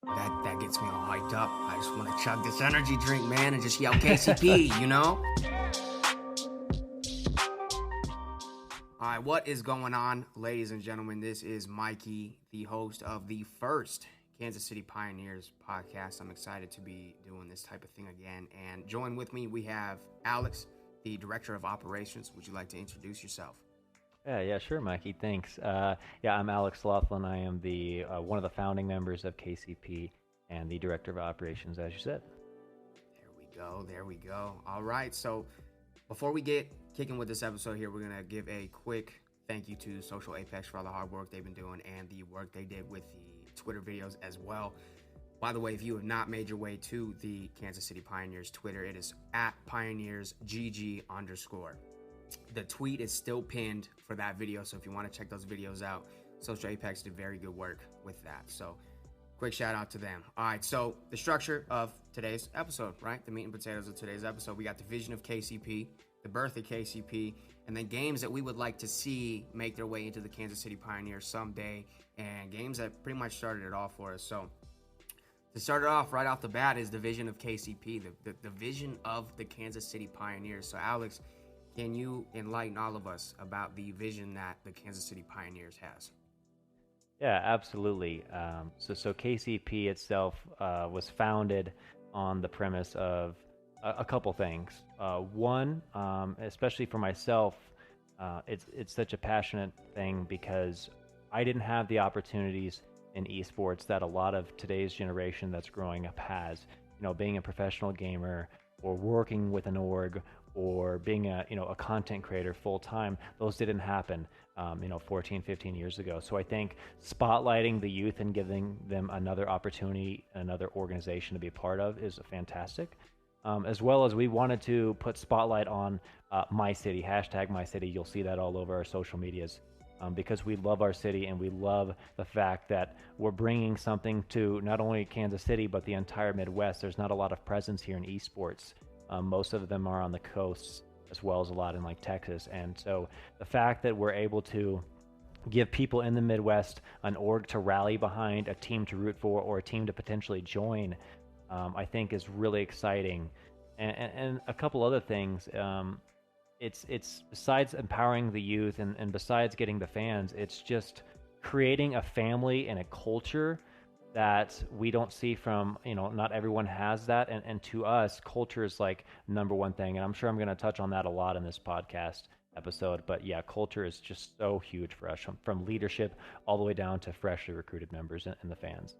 That gets me all hyped up. I just want to chug this energy drink, man, and just yell KCP, you know? All right, what is going on, ladies and gentlemen? This is Mikey, the host of the first Kansas City Pioneers podcast. I'm excited to be doing this type of thing again. And join with me, we have Alex, the Director of Operations. Would you like to introduce yourself? Yeah, sure, Mikey. Thanks. I'm Alex Laughlin. I am the one of the founding members of KCP and the Director of Operations, as you said. There we go. All right, so before we get kicking with this episode here, we're going to give a quick thank you to Social Apex for all the hard work they've been doing and the work they did with the Twitter videos as well. By the way, if you have not made your way to the Kansas City Pioneers Twitter, it is at PioneersGG_. The tweet is still pinned for that video, so if you want to check those videos out, Social Apex did very good work with that. So quick shout out to them. All right, so the structure of today's episode, right? The meat and potatoes of today's episode. We got the vision of KCP, the birth of KCP, and then games that we would like to see make their way into the Kansas City Pioneers someday, and games that pretty much started it all for us. So to start it off right off the bat is the vision of KCP, the vision of the Kansas City Pioneers. So Alex, can you enlighten all of us about the vision that the Kansas City Pioneers has? Yeah, absolutely. So KCP itself was founded on the premise of a couple things. One, especially for myself, it's such a passionate thing because I didn't have the opportunities in esports that a lot of today's generation that's growing up has. You know, being a professional gamer or working with an org or being a content creator full time, those didn't happen 14, 15 years ago. So I think spotlighting the youth and giving them another opportunity, another organization to be a part of is fantastic. As well as we wanted to put spotlight on my city, hashtag my city. You'll see that all over our social medias because we love our city and we love the fact that we're bringing something to not only Kansas City, but the entire Midwest. There's not a lot of presence here in esports. Most of them are on the coasts, as well as a lot in like Texas. And so the fact that we're able to give people in the Midwest an org to rally behind, a team to root for, or a team to potentially join, I think is really exciting. And a couple other things, it's besides empowering the youth and besides getting the fans, it's just creating a family and a culture that we don't see from, not everyone has that. And to us, culture is like number one thing. And I'm sure I'm going to touch on that a lot in this podcast episode. But yeah, culture is just so huge for us from leadership all the way down to freshly recruited members and the fans.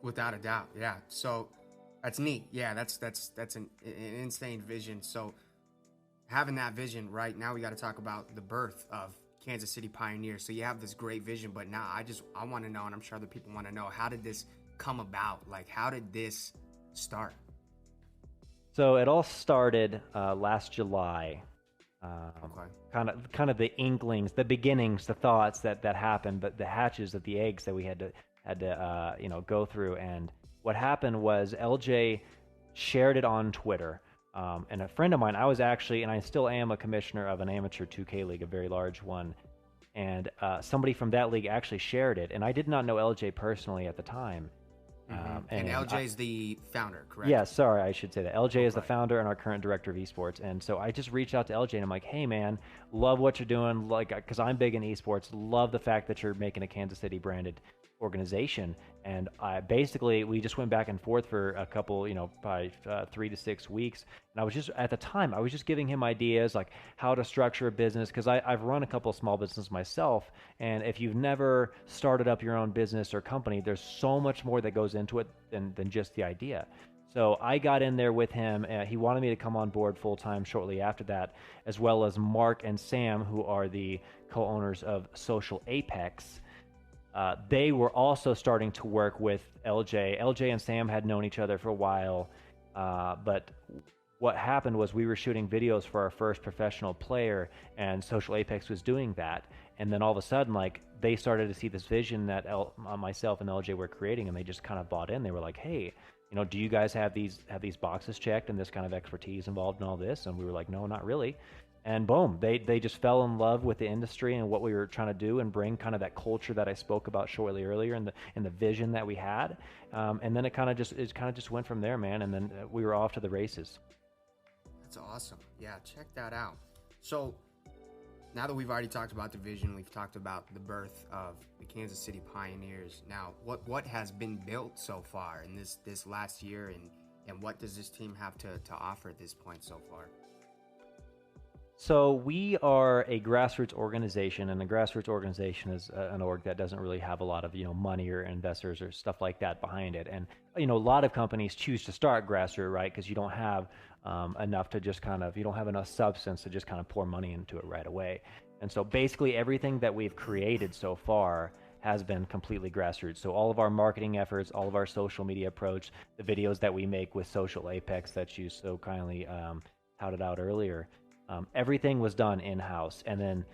Without a doubt. Yeah. So that's neat. Yeah. That's an insane vision. So having that vision right now, we got to talk about the birth of Kansas City Pioneers. So you have this great vision, but now I want to know, and I'm sure other people want to know, how did this come about? Like, how did this start? So it all started last July. Okay. Kind of the inklings, the beginnings, the thoughts that happened, but the hatches of the eggs that we had to go through. And what happened was LJ shared it on Twitter. And a friend of mine, I was actually, and I still am, a commissioner of an amateur 2K league, a very large one. And somebody from that league actually shared it. And I did not know LJ personally at the time. And LJ's the founder, correct? Yeah, sorry, I should say that. LJ is the founder and our current director of esports. And so I just reached out to LJ and I'm like, hey man, love what you're doing. Like, because I'm big in esports, love the fact that you're making a Kansas City branded organization. And we just went back and forth for a couple, probably 3 to 6 weeks. And I was just giving him ideas like how to structure a business, because I've run a couple of small businesses myself. And if you've never started up your own business or company, there's so much more that goes into it than just the idea. So I got in there with him. He wanted me to come on board full time shortly after that, as well as Mark and Sam, who are the co-owners of Social Apex. They were also starting to work with LJ. LJ and Sam had known each other for a while, but what happened was we were shooting videos for our first professional player, and Social Apex was doing that. And then all of a sudden, they started to see this vision that myself and LJ were creating, and they just kind of bought in. They were like, hey, do you guys have these boxes checked and this kind of expertise involved in all this? And we were like, no, not really. And boom, they just fell in love with the industry and what we were trying to do and bring kind of that culture that I spoke about shortly earlier and the vision that we had. And then it kind of just went from there, man. And then we were off to the races. That's awesome. Yeah, check that out. So now that we've already talked about the vision, we've talked about the birth of the Kansas City Pioneers. Now, what has been built so far in this last year, and what does this team have to offer at this point so far? So we are a grassroots organization, and a grassroots organization is an org that doesn't really have a lot of money or investors or stuff like that behind it. And a lot of companies choose to start grassroots, right? Because you don't have enough to just you don't have enough substance to just kind of pour money into it right away. And so basically everything that we've created so far has been completely grassroots. So all of our marketing efforts, all of our social media approach, the videos that we make with Social Apex that you so kindly touted out earlier. Everything was done in-house, and then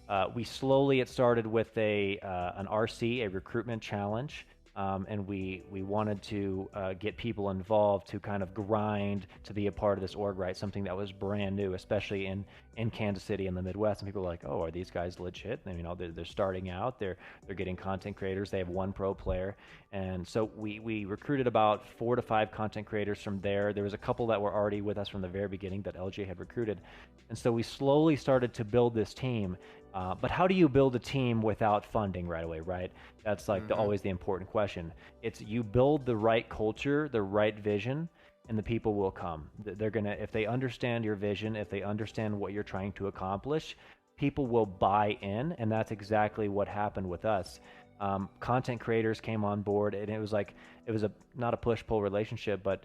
it started with an RC, a recruitment challenge, and we wanted to get people involved to kind of grind to be a part of this org, right? Something that was brand new, especially in Kansas City in the Midwest. And people were like, "Oh, are these guys legit?" And, they're starting out, they're getting content creators. They have one pro player, and so we recruited about 4 to 5 content creators from there. There was a couple that were already with us from the very beginning that LJ had recruited, and so we slowly started to build this team. But how do you build a team without funding right away, right? That's always the important question. It's you build the right culture, the right vision, and the people will come. They're gonna, if they understand your vision, if they understand what you're trying to accomplish, people will buy in, and that's exactly what happened with us. Content creators came on board, and it was not a push-pull relationship, but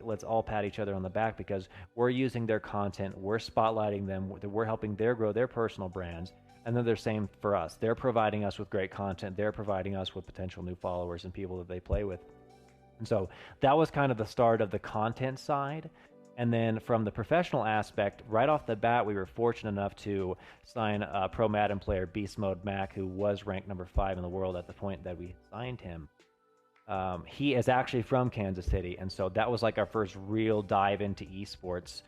let's all pat each other on the back because we're using their content, we're spotlighting them, we're helping them grow their personal brands, and then they're same for us. They're providing us with great content, they're providing us with potential new followers and people that they play with. And so that was kind of the start of the content side. And then from the professional aspect, right off the bat, we were fortunate enough to sign a pro Madden player, Beast Mode Mac, who was ranked number 5 in the world at the point that we signed him. He is actually from Kansas City, and so that was our first real dive into esports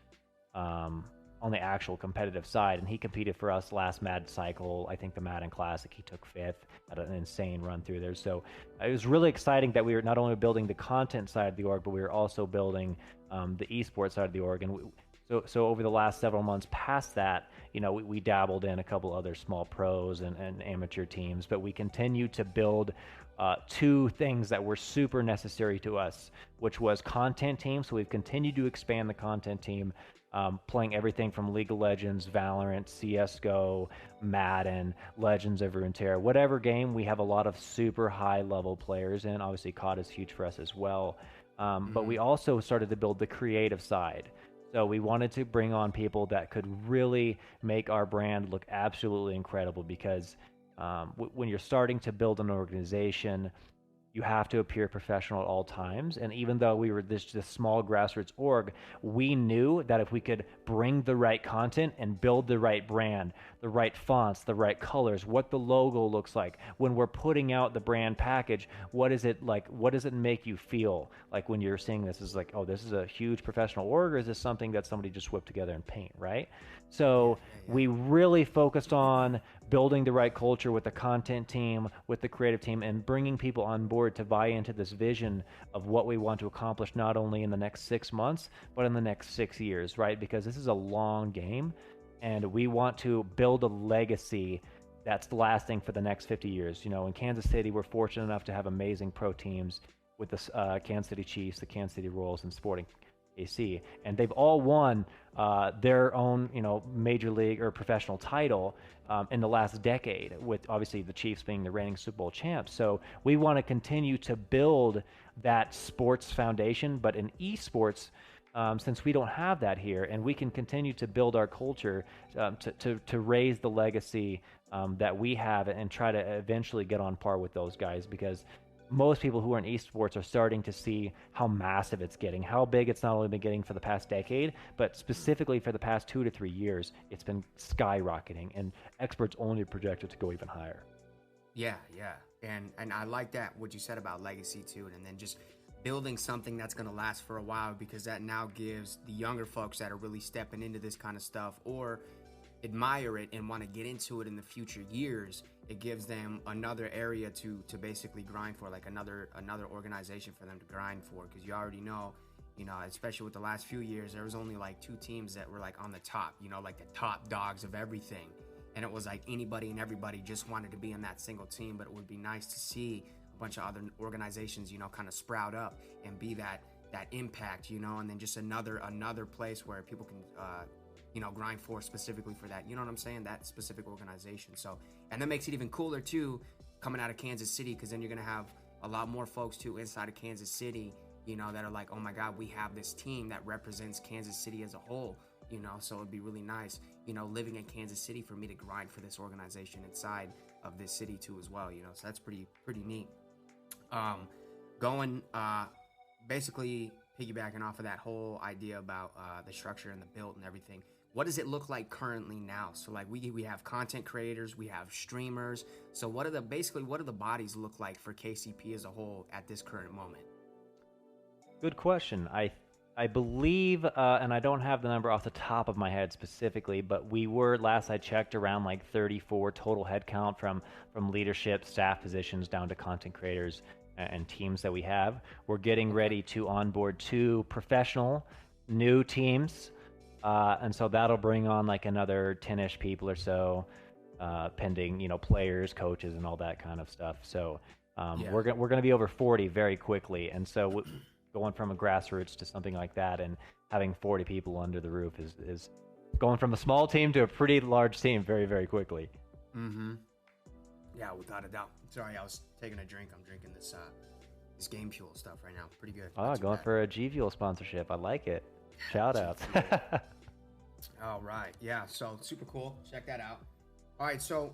on the actual competitive side. And he competed for us last Madden cycle. I think the Madden Classic, he took 5th, had an insane run through there. So it was really exciting that we were not only building the content side of the org, but we were also building the esports side of the org. And so over the last several months past that, we dabbled in a couple other small pros and amateur teams, but we continue to build 2 things that were super necessary to us, which was content team. So we've continued to expand the content team, playing everything from League of Legends, Valorant, CSGO, Madden, Legends of Runeterra, whatever game. We have a lot of super high level players in. Obviously COD is huge for us as well. But we also started to build the creative side. So we wanted to bring on people that could really make our brand look absolutely incredible because when you're starting to build an organization, you have to appear professional at all times. And even though we were this small grassroots org, we knew that if we could bring the right content and build the right brand, the right fonts, the right colors, what the logo looks like, when we're putting out the brand package, what is it like? What does it make you feel like when you're seeing this? Is oh, this is a huge professional org, or is this something that somebody just whipped together in paint, right? So we really focused on building the right culture with the content team, with the creative team, and bringing people on board to buy into this vision of what we want to accomplish, not only in the next 6 months, but in the next 6 years, right? Because this is a long game, and we want to build a legacy that's lasting for the next 50 years. In Kansas City, we're fortunate enough to have amazing pro teams with the Kansas City Chiefs, the Kansas City Royals, and Sporting KC, and they've all won their own, major league or professional title in the last decade, with obviously the Chiefs being the reigning Super Bowl champs. So we want to continue to build that sports foundation, but in esports, since we don't have that here, and we can continue to build our culture to raise the legacy that we have and try to eventually get on par with those guys, because most people who are in esports are starting to see how massive it's getting, how big it's not only been getting for the past decade, but specifically for the past 2 to 3 years, it's been skyrocketing, and experts only project it to go even higher. Yeah. And I like that, what you said about legacy too, and then just building something that's going to last for a while, because that now gives the younger folks that are really stepping into this kind of stuff or admire it and want to get into it in the future years, it gives them another area to basically grind for, like another organization for them to grind for. Because you already know, especially with the last few years, there was only like 2 teams that were like on the top, like the top dogs of everything, and it was like anybody and everybody just wanted to be in that single team. But it would be nice to see a bunch of other organizations kind of sprout up and be that impact, and then just another place where people can grind for specifically for that, what I'm saying, that specific organization. So, and that makes it even cooler too, coming out of Kansas City, because then you're gonna have a lot more folks too inside of Kansas City, that are like, oh my God, we have this team that represents Kansas City as a whole, so it'd be really nice, living in Kansas City, for me to grind for this organization inside of this city too as well, so that's pretty neat. Basically piggybacking off of that whole idea about the structure and the build and everything, what does it look like currently now? So like we have content creators, we have streamers. So what do the bodies look like for KCP as a whole at this current moment? Good question. I believe, and I don't have the number off the top of my head specifically, but we were, last I checked, around like 34 total headcount from leadership, staff positions down to content creators and teams that we have. We're getting ready to onboard 2 professional new teams. And so that'll bring on like another 10-ish people or so, pending, players, coaches, and all that kind of stuff. So we're going to be over 40 very quickly. And so going from a grassroots to something like that and having 40 people under the roof is going from a small team to a pretty large team very, very quickly. Mm-hmm. Yeah, without a doubt. Sorry, I was taking a drink. I'm drinking this Game Fuel stuff right now. Pretty good. Oh, going for a G Fuel sponsorship. I like it. Shout outs. All right. Yeah, so super cool. Check that out. All right, so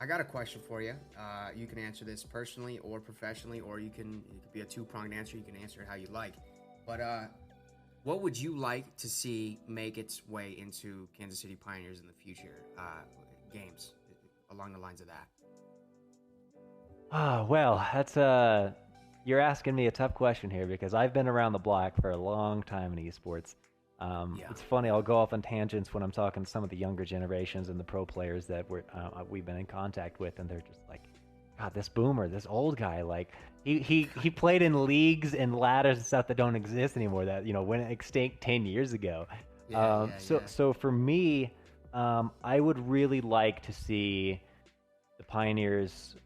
I got a question for you. You can answer this personally or professionally, or it could be a 2-pronged answer. You can answer it how you like. But what would you like to see make its way into Kansas City Pioneers in the future games along the lines of that? Well, that's you're asking me a tough question here, because I've been around the block for a long time in esports. It's funny, I'll go off on tangents when I'm talking to some of the younger generations and the pro players that we've been in contact with, and they're just like, God, this boomer, this old guy, like he played in leagues and ladders and stuff that don't exist anymore, that went extinct 10 years ago. So for me, I would really like to see the Pioneers,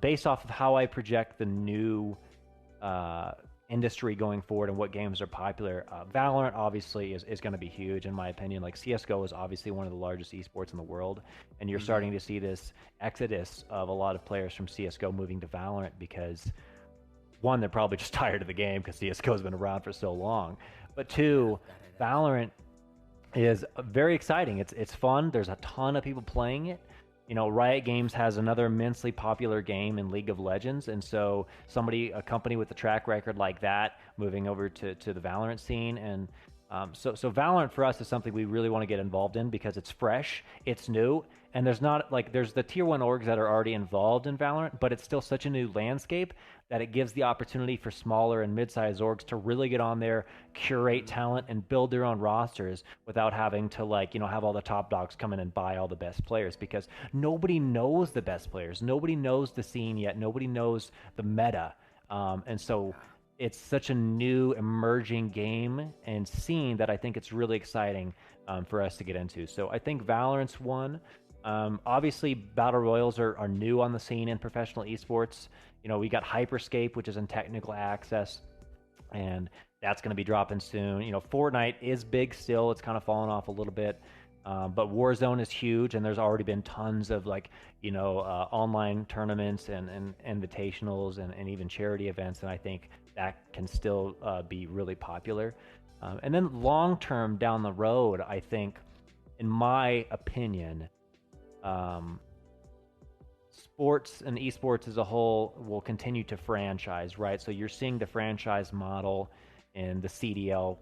based off of how I project the new industry going forward and what games are popular. Valorant obviously is going to be huge in my opinion. Like CSGO is obviously one of the largest esports in the world, and you're starting to see this exodus of a lot of players from CSGO moving to Valorant because, one, they're probably just tired of the game because CSGO has been around for so long, but 2, Valorant is very exciting. It's fun. There's a ton of people playing it. Riot Games has another immensely popular game in League of Legends, and so a company with a track record like that, moving over to the Valorant scene, and so Valorant for us is something we really want to get involved in because it's fresh, it's new, and there's the tier 1 orgs that are already involved in Valorant, but it's still such a new landscape that it gives the opportunity for smaller and mid-sized orgs to really get on there, curate talent, and build their own rosters without having to have all the top dogs come in and buy all the best players, because nobody knows the best players. Nobody knows the scene yet. Nobody knows the meta. And so it's such a new emerging game and scene that I think it's really exciting for us to get into. So I think Valorant's one. Obviously, Battle Royals are new on the scene in professional esports. We got Hyperscape, which is in technical access, and that's going to be dropping soon. Fortnite is big still. It's kind of fallen off a little bit. But Warzone is huge, and there's already been tons of online tournaments and invitationals and even charity events, and I think that can still be really popular. And then long term down the road, I think, in my opinion, sports and esports as a whole will continue to franchise, right? So you're seeing the franchise model in the CDL,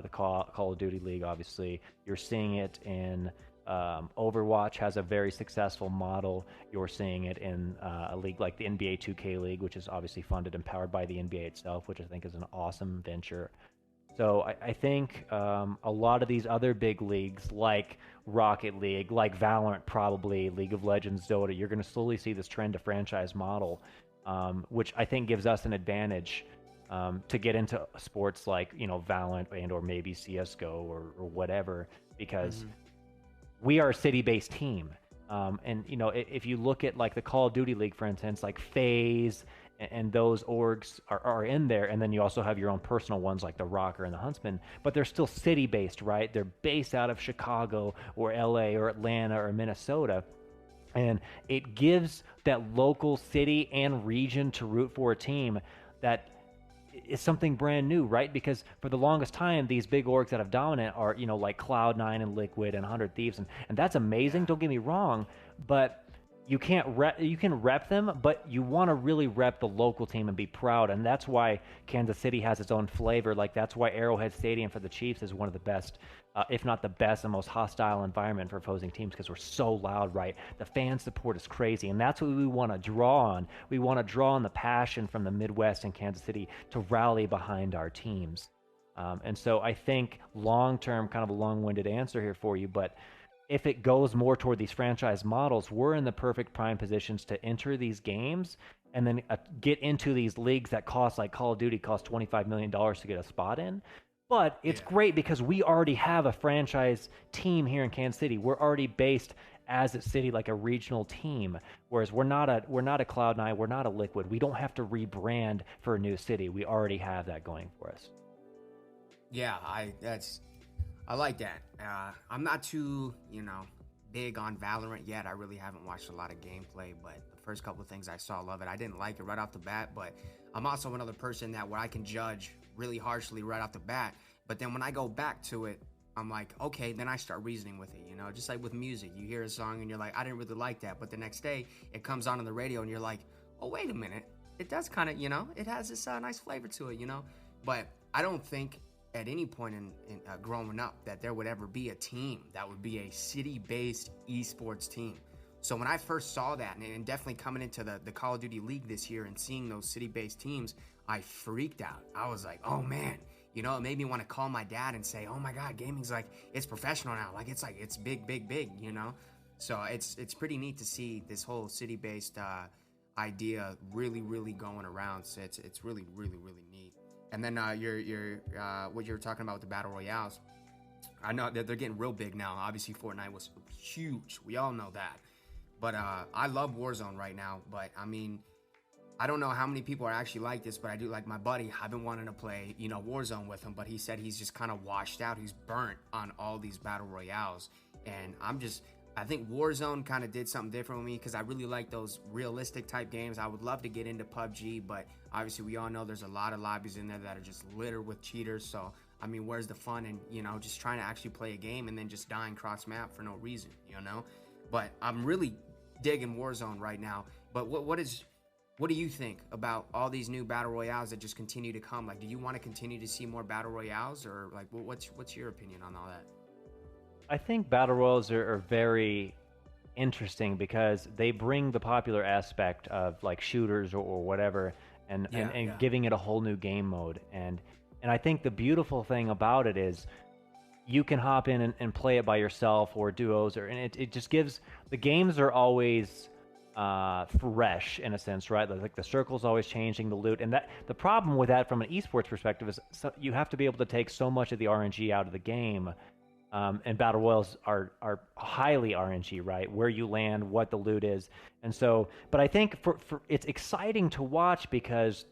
the Call of Duty League, obviously. You're seeing it in Overwatch has a very successful model. You're seeing it in a league like the NBA 2K League, which is obviously funded and powered by the NBA itself, which I think is an awesome venture. So I think a lot of these other big leagues, like Rocket League, like Valorant, probably League of Legends, Dota, you're going to slowly see this trend to franchise model, which I think gives us an advantage to get into sports like Valorant and or maybe CS:GO or whatever, because we are a city-based team. And if you look at like the Call of Duty League, for instance, like FaZe and those orgs are in there, and then you also have your own personal ones like the Rocker and the Huntsman, but they're still city-based, right? They're based out of Chicago or LA or Atlanta or Minnesota, and it gives that local city and region to root for a team that is something brand new, right? Because for the longest time, these big orgs that have dominant are, like Cloud9 and Liquid and 100 Thieves, and that's amazing, don't get me wrong, but you can rep them, but you want to really rep the local team and be proud, and that's why Kansas City has its own flavor. Like, that's why Arrowhead Stadium for the Chiefs is one of the best, if not the best and most hostile environment for opposing teams, because we're so loud, right? The fan support is crazy, and that's what we want to draw on. We want to draw on the passion from the Midwest and Kansas City to rally behind our teams. And so I think long-term, kind of a long-winded answer here for you, but if it goes more toward these franchise models, we're in the perfect prime positions to enter these games and then get into these leagues that cost, like Call of Duty costs $25 million to get a spot in. But it's great because we already have a franchise team here in Kansas City. We're already based as a city, like a regional team, whereas we're not a Cloud9, we're not a Liquid. We don't have to rebrand for a new city. We already have that going for us. Yeah, I like that. I'm not too, big on Valorant yet. I really haven't watched a lot of gameplay, but the first couple of things I saw, love it. I didn't like it right off the bat, but I'm also another person where I can judge really harshly right off the bat. But then when I go back to it, I'm like, okay, then I start reasoning with it, just like with music. You hear a song and you're like, I didn't really like that. But the next day it comes on the radio and you're like, oh, wait a minute. It does kind of, it has this nice flavor to it, But I don't think at any point in growing up that there would ever be a team that would be a city-based esports team. So when I first saw that, and definitely coming into the Call of Duty League this year and seeing those city-based teams, I freaked out. I was like, oh man, it made me want to call my dad and say, oh my God, gaming's it's professional now. It's big, big, big, So it's pretty neat to see this whole city-based idea really, really going around. So it's really, really, really neat. And then your what you were talking about with the battle royales, I know that they're getting real big now. Obviously, Fortnite was huge. We all know that. But I love Warzone right now. But I mean, I don't know how many people are actually like this, but I do like my buddy. I've been wanting to play, Warzone with him, but he said he's just kind of washed out. He's burnt on all these battle royales, and I think Warzone kind of did something different with me because I really like those realistic type games. I would love to get into PUBG, but obviously we all know there's a lot of lobbies in there that are just littered with cheaters. So, I mean, where's the fun in, just trying to actually play a game and then just dying cross map for no reason, But I'm really digging Warzone right now. But what do you think about all these new battle royales that just continue to come? Like, do you want to continue to see more battle royales, or like, what's your opinion on all that? I think battle royals are very interesting because they bring the popular aspect of like shooters or whatever, and giving it a whole new game mode. And I think the beautiful thing about it is you can hop in and play it by yourself or duos, and it just gives, the games are always fresh in a sense, right? Like the circle's always changing, the loot, and that the problem with that from an esports perspective is you have to be able to take so much of the RNG out of the game. And battle royals are highly RNG, right? Where you land, what the loot is, and so. But I think for it's exciting to watch because,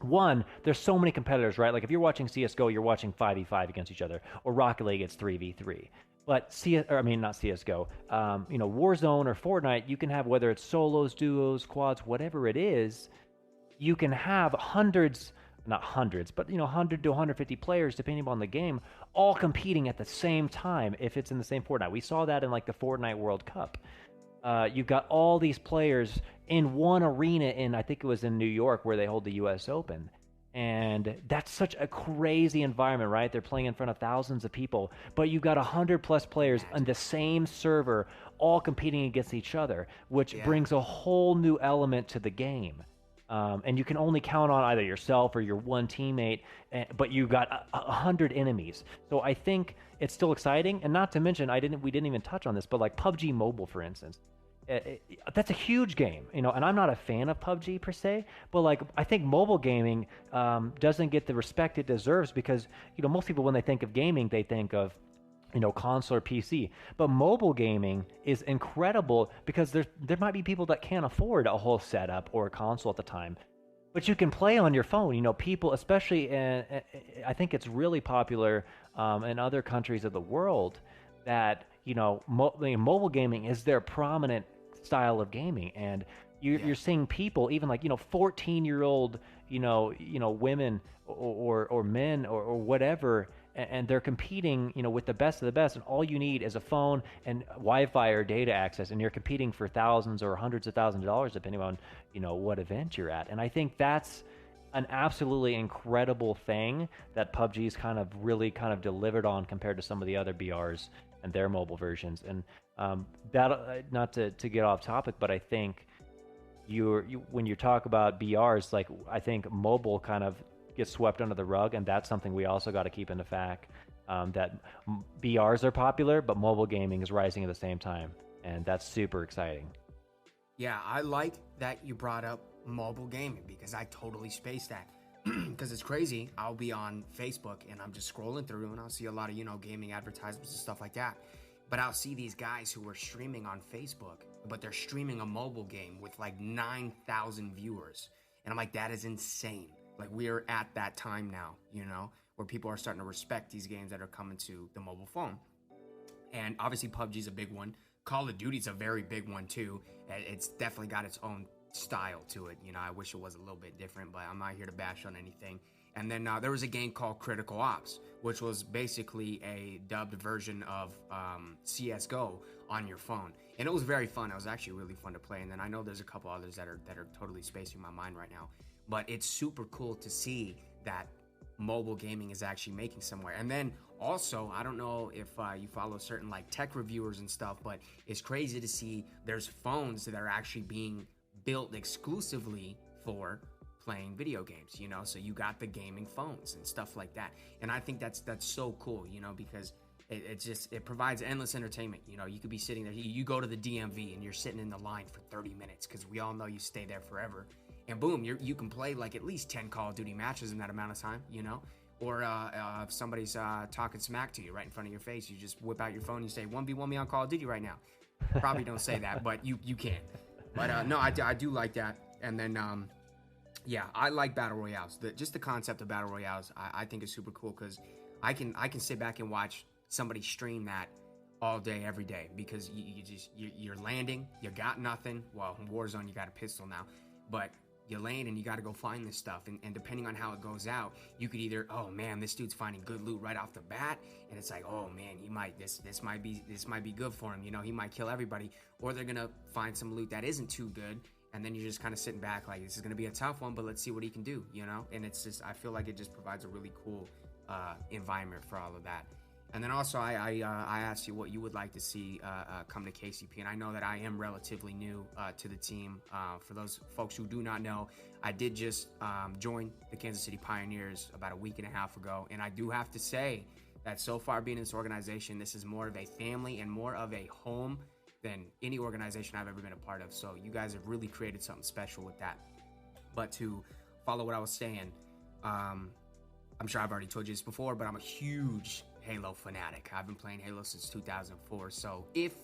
one, there's so many competitors, right? Like if you're watching CS:GO, you're watching 5v5 against each other, or Rocket League, it's 3v3. But not CS:GO, Warzone or Fortnite, you can have, whether it's solos, duos, quads, whatever it is, you can have not hundreds, but 100 to 150 players, depending on the game, all competing at the same time if it's in the same Fortnite. We saw that in like the Fortnite World Cup. You've got all these players in one arena I think it was in New York where they hold the US Open. And that's such a crazy environment, right? They're playing in front of thousands of people, but you've got 100+ players on the same server, all competing against each other, which brings a whole new element to the game. And you can only count on either yourself or your one teammate, but you got 100 enemies. So I think it's still exciting. And not to mention, we didn't even touch on this, but like PUBG Mobile, for instance, that's a huge game, and I'm not a fan of PUBG per se, but like I think mobile gaming doesn't get the respect it deserves because most people, when they think of gaming, they think of console or PC, but mobile gaming is incredible because there might be people that can't afford a whole setup or a console at the time, but you can play on your phone. People, especially I think it's really popular in other countries of the world, that mobile gaming is their prominent style of gaming, and you're seeing people even like 14-year-old women or men or whatever, and they're competing with the best of the best, and all you need is a phone and Wi-Fi or data access, and you're competing for thousands or hundreds of thousands of dollars depending on what event you're at. And I think that's an absolutely incredible thing that PUBG's really delivered on compared to some of the other BRs and their mobile versions. And that, not to get off topic, but I think when you talk about BRs, like I think mobile kind of gets swept under the rug, and that's something we also got to keep into fact, that BRs are popular, but mobile gaming is rising at the same time, and that's super exciting. Yeah, I like that you brought up mobile gaming because I totally spaced that. Because it's crazy. I'll be on Facebook and I'm just scrolling through and I'll see a lot of, gaming advertisements and stuff like that. But I'll see these guys who are streaming on Facebook, but they're streaming a mobile game with like 9,000 viewers. And I'm like, that is insane. Like, we're at that time now, where people are starting to respect these games that are coming to the mobile phone. And obviously PUBG is a big one. Call of Duty is a very big one too. It's definitely got its own style to it. I wish it was a little bit different, but I'm not here to bash on anything. And then there was a game called Critical Ops, which was basically a dubbed version of CSGO on your phone, and it was very fun. It was actually really fun to play. And then I know there's a couple others that are totally spacing my mind right now, but it's super cool to see that mobile gaming is actually making somewhere. And then also, I don't know if you follow certain like tech reviewers and stuff, but it's crazy to see there's phones that are actually being built exclusively for playing video games, so you got the gaming phones and stuff like that. And I think that's so cool, because it provides endless entertainment. You could be sitting there, you go to the DMV and you're sitting in the line for 30 minutes because we all know you stay there forever, and boom, you can play like at least 10 Call of Duty matches in that amount of time, or if somebody's talking smack to you right in front of your face, you just whip out your phone and you say 1v1 me on Call of Duty right now. Probably don't say that, but you can. But no, I do like that. And then yeah, I like battle royales. Just the concept of battle royales, I think is super cool because I can sit back and watch somebody stream that all day, every day, because you're landing, you got nothing. Well, in Warzone you got a pistol now, but you land and you got to go find this stuff, and depending on how it goes out, you could either, oh man, this dude's finding good loot right off the bat, and it's like, oh man, he might this might be good for him, he might kill everybody, or they're gonna find some loot that isn't too good, and then you're just kind of sitting back like, this is gonna be a tough one, but let's see what he can do, and it's just, I feel like it just provides a really cool environment for all of that. And then also, I asked you what you would like to see come to KCP, and I know that I am relatively new to the team. For those folks who do not know, I did just join the Kansas City Pioneers about a week and a half ago, and I do have to say that so far being in this organization, this is more of a family and more of a home than any organization I've ever been a part of. So you guys have really created something special with that. But to follow what I was saying, I'm sure I've already told you this before, but I'm a huge Halo fanatic. I've been playing Halo since 2004. So if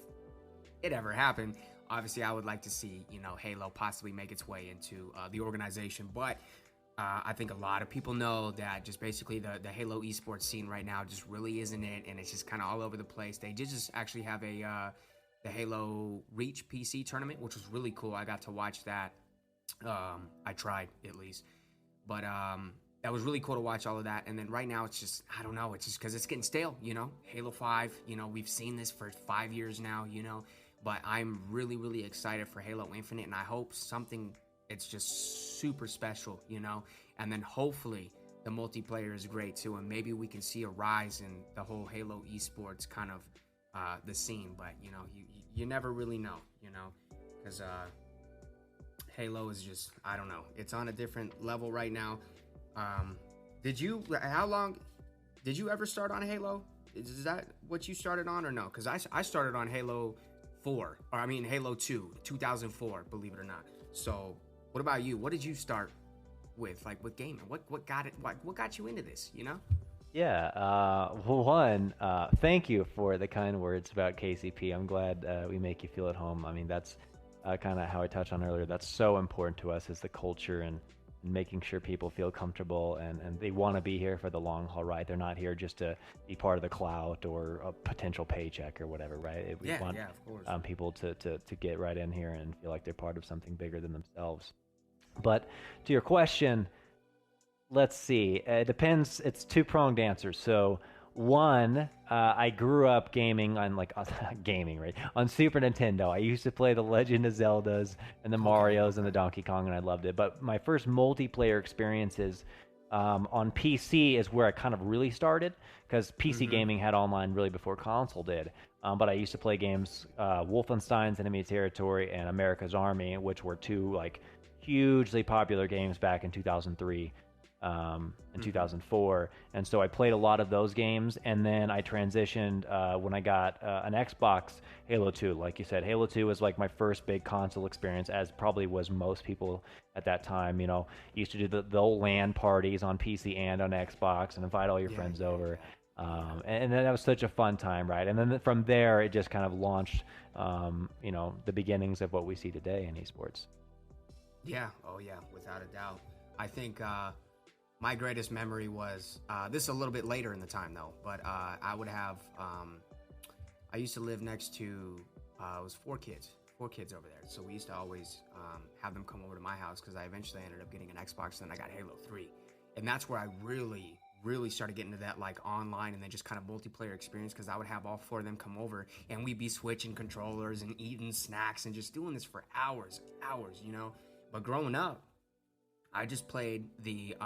it ever happened, obviously I would like to see, Halo possibly make its way into the organization. But I think a lot of people know that just basically the Halo esports scene right now just really isn't it, and it's just kind of all over the place. They did just actually have the Halo Reach PC tournament, which was really cool. I got to watch that. I tried at least, but that was really cool to watch all of that. And then right now it's just, I don't know, it's just because it's getting stale, Halo 5, we've seen this for 5 years now, but I'm really, really excited for Halo Infinite, and I hope something it's just super special, you know. And then hopefully the multiplayer is great too, and maybe we can see a rise in the whole Halo esports kind of the scene. But you know, you never really know, you know, because Halo is just, I don't know, it's on a different level right now. How long did you ever start on Halo? Is that what you started on or no? Because I started on Halo 4, or I mean Halo 2, 2004, believe it or not. So what about you? What did you start with, like with gaming? What got you into this, you know? Yeah, thank you for the kind words about KCP. I'm glad we make you feel at home. I mean, that's kind of how I touched on earlier. That's so important to us, is the culture and making sure people feel comfortable and they want to be here for the long haul, right? They're not here just to be part of the clout or a potential paycheck or whatever, right? We want of course. People to get right in here and feel like they're part of something bigger than themselves. But to your question, let's see. It depends. It's two-pronged answer. So one, I grew up gaming on gaming, right? On Super Nintendo. I used to play the Legend of Zeldas and the Marios and the Donkey Kong, and I loved it. But my first multiplayer experiences on PC is where I kind of really started, because PC gaming had online really before console did. But I used to play games, Wolfenstein's Enemy Territory and America's Army, which were two like hugely popular games back in 2003. In 2004, and so I played a lot of those games, and then I transitioned when I got an Xbox. Halo 2, like you said, Halo 2 was like my first big console experience, as probably was most people at that time. You know, used to do the old LAN parties on PC and on Xbox and invite all your friends over. And then that was such a fun time, right? And then from there, it just kind of launched, you know, the beginnings of what we see today in esports. Yeah, oh yeah, without a doubt. I think my greatest memory was, this is a little bit later in the time though, but I would have, I used to live next to, it was four kids over there. So we used to always have them come over to my house, because I eventually ended up getting an Xbox, and then I got Halo 3. And that's where I really started getting into that like online and then just kind of multiplayer experience, because I would have all four of them come over and we'd be switching controllers and eating snacks and just doing this for hours, you know. But growing up, I just played the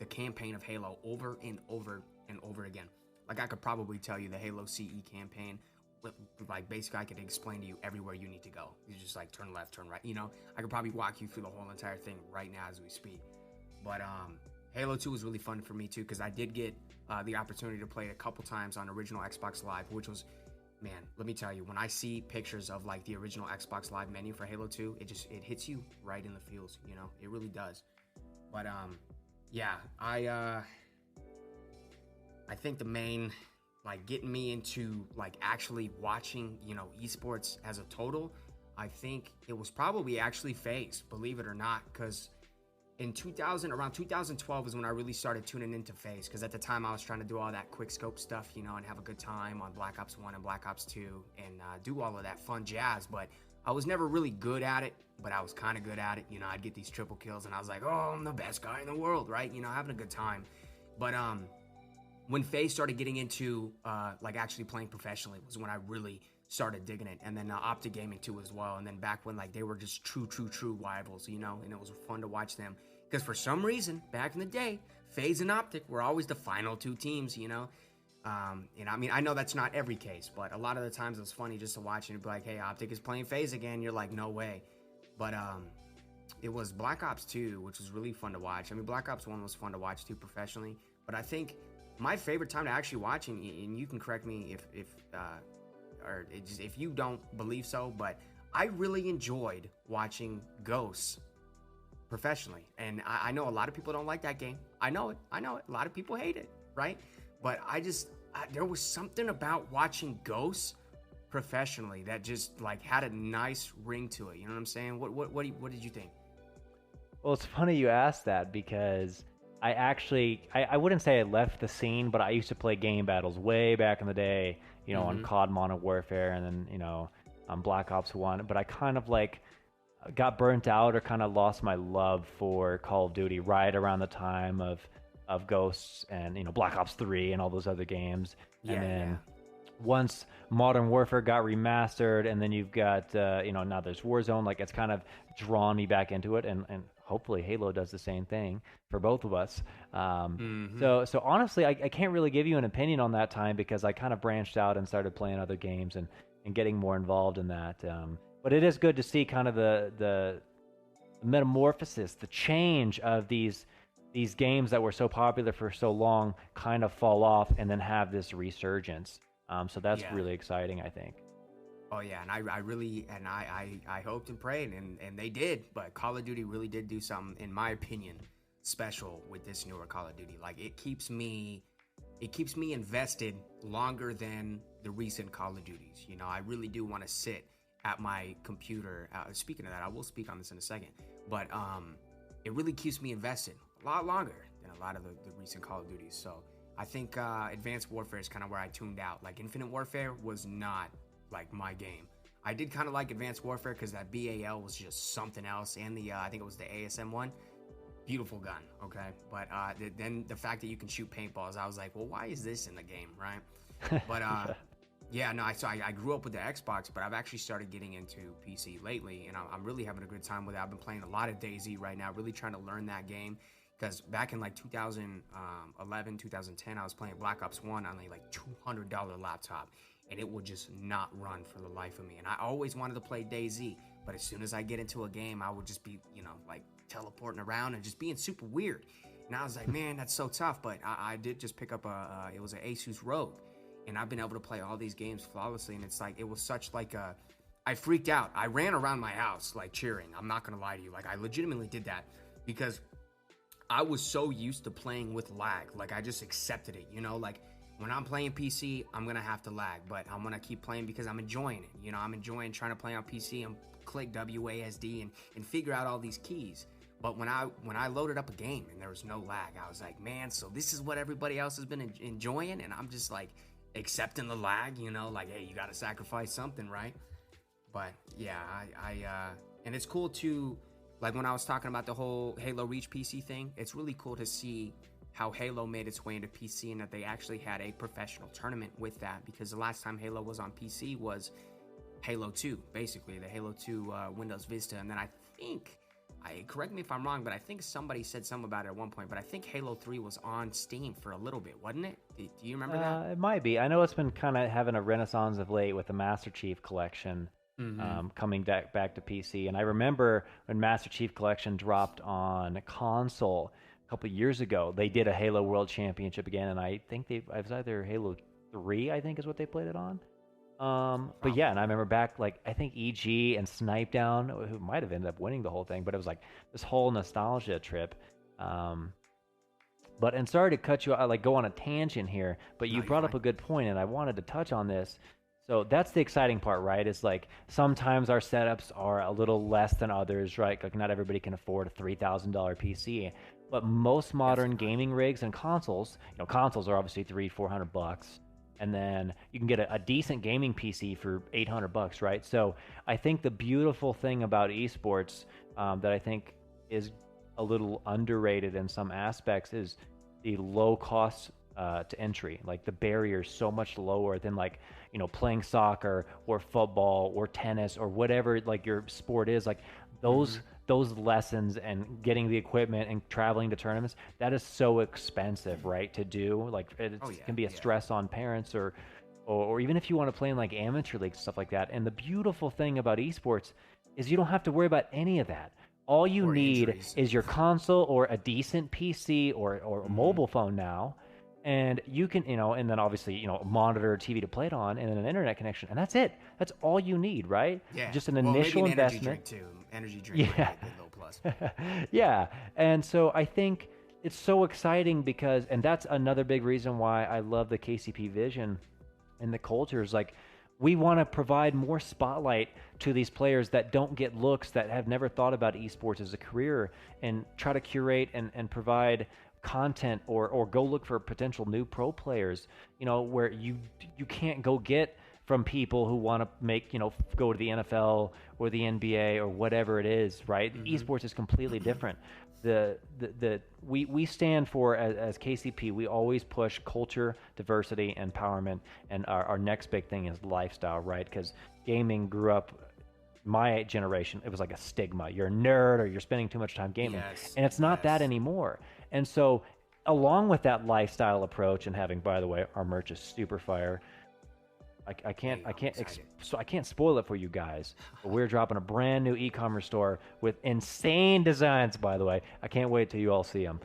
campaign of Halo over and over and over again. Like, I could probably tell you the Halo CE campaign. Like, basically, I could explain to you everywhere you need to go. You just like turn left, turn right. You know, I could probably walk you through the whole entire thing right now as we speak. But Halo 2 was really fun for me too, because I did get the opportunity to play it a couple times on original Xbox Live, which was, man, let me tell you, when I see pictures of like the original Xbox Live menu for Halo 2, it hits you right in the feels. You know, it really does. But yeah, I think the main, like, getting me into like actually watching, you know, esports as a total, I think it was probably actually FaZe, believe it or not, because in around 2012 is when I really started tuning into FaZe, because at the time I was trying to do all that quick scope stuff, you know, and have a good time on Black Ops 1 and Black Ops 2 and do all of that fun jazz. But I was never really good at it, but I was kind of good at it. You know, I'd get these triple kills and I was like, oh, I'm the best guy in the world, right? You know, having a good time. But when FaZe started getting into like actually playing professionally was when I really started digging it. And then Optic Gaming too as well. And then back when like they were just true rivals, you know, and it was fun to watch them. Because for some reason, back in the day, FaZe and Optic were always the final two teams, you know. And I mean, I know that's not every case, but a lot of the times it was funny just to watch and be like, hey, Optic is playing FaZe again. You're like, no way. But it was Black Ops 2, which was really fun to watch. I mean, Black Ops 1 was fun to watch too professionally. But I think my favorite time to actually watch, and you can correct me if you don't believe so, but I really enjoyed watching Ghosts professionally. And I know a lot of people don't like that game. I know it. A lot of people hate it, right? But there was something about watching Ghosts professionally that just like had a nice ring to it. You know what I'm saying? What did you think? Well, it's funny you asked that, because I wouldn't say I left the scene, but I used to play game battles way back in the day, you know, on COD Modern Warfare, and then, you know, on Black Ops 1. But I kind of like got burnt out or kind of lost my love for Call of Duty right around the time of Ghosts and, you know, Black Ops 3 and all those other games. And then once Modern Warfare got remastered, and then you've got now there's Warzone. Like, it's kind of drawn me back into it, and hopefully Halo does the same thing for both of us. So honestly, I can't really give you an opinion on that time, because I kind of branched out and started playing other games and getting more involved in that. But it is good to see kind of the metamorphosis, the change of these games that were so popular for so long kind of fall off and then have this resurgence. So that's really exciting, I think. Oh yeah, and I really I hoped and prayed, and they did. But Call of Duty really did do something, in my opinion, special with this newer Call of Duty. Like, it keeps me invested longer than the recent Call of Duties. You know, I really do want to sit at my computer. Speaking of that, I will speak on this in a second. But it really keeps me invested a lot longer than a lot of the recent Call of Duties. So I think Advanced Warfare is kind of where I tuned out. Like, Infinite Warfare was not like my game. I did kind of like Advanced Warfare because that BAL was just something else, and the I think it was the ASM one. Beautiful gun, okay? But then the fact that you can shoot paintballs, I was like, well, why is this in the game, right? But I grew up with the Xbox, but I've actually started getting into PC lately, and I'm really having a good time with it. I've been playing a lot of DayZ right now, really trying to learn that game, because back in like 2011, 2010, I was playing Black Ops 1 on a like $200 laptop, and it would just not run for the life of me. And I always wanted to play DayZ, but as soon as I get into a game, I would just be, like teleporting around and just being super weird. And I was like, man, that's so tough. But I did just pick up it was an Asus Rogue, and I've been able to play all these games flawlessly. And it's like, it was such like I freaked out. I ran around my house like cheering. I'm not gonna lie to you. Like, I legitimately did that because I was so used to playing with lag. Like, I just accepted it, like, when I'm playing PC, I'm going to have to lag, but I'm going to keep playing because I'm enjoying it. I'm enjoying trying to play on PC and click WASD and figure out all these keys. But when I loaded up a game and there was no lag, I was like, man, so this is what everybody else has been enjoying, and I'm just like accepting the lag, like, hey, you got to sacrifice something, right? But yeah, and it's cool to, like, when I was talking about the whole Halo Reach PC thing, it's really cool to see how Halo made its way into PC, and that they actually had a professional tournament with that, because the last time Halo was on PC was Halo 2, basically, the Halo 2 Windows Vista. And then I think, correct me if I'm wrong, but I think somebody said something about it at one point, but I think Halo 3 was on Steam for a little bit, wasn't it? Do you remember that? It might be. I know it's been kind of having a renaissance of late with the Master Chief Collection. Coming back to PC. And I remember when Master Chief Collection dropped on console a couple years ago, they did a Halo World Championship again, and I think it was either Halo 3, I think is what they played it on. But yeah, and I remember back, like, I think EG and Snipe Down, who might have ended up winning the whole thing, but it was like this whole nostalgia trip. And sorry to cut you out, like go on a tangent here, but you brought up a good point, and I wanted to touch on this. So that's the exciting part, right? Is like sometimes our setups are a little less than others, right? Like, not everybody can afford a $3,000 PC, but most modern gaming rigs and consoles, consoles are obviously $300-400, and then you can get a decent gaming PC for $800, right? So I think the beautiful thing about esports that I think is a little underrated in some aspects is the low cost to entry. Like, the barrier is so much lower than, like, playing soccer or football or tennis or whatever, like, your sport is. Like, those lessons and getting the equipment and traveling to tournaments, that is so expensive, right, to do. Like, it can be a stress on parents or even if you want to play in like amateur leagues, stuff like that. And the beautiful thing about esports is you don't have to worry about any of that. All you need is your console or a decent PC or a mobile phone now. And you can, and then obviously, monitor, TV to play it on, and then an internet connection, and that's it. That's all you need, right? Yeah. Just an initial maybe an investment. Energy drink, yeah. Low plus. Yeah. And so I think it's so exciting because, and that's another big reason why I love the KCP vision and the culture is, like, we want to provide more spotlight to these players that don't get looks, that have never thought about esports as a career, and try to curate and provide content or go look for potential new pro players, where you can't go get from people who want to make, go to the NFL or the NBA or whatever it is, right? Esports is completely different. we stand for, as KCP, we always push culture, diversity, empowerment, and our next big thing is lifestyle, right? Because gaming grew up, my generation, it was like a stigma. You're a nerd or you're spending too much time gaming. Yes, And it's not that anymore. And so along with that lifestyle approach and having, by the way, our merch is super fire. I can't spoil it for you guys, but we're dropping a brand new e-commerce store with insane designs, by the way. I can't wait till you all see them.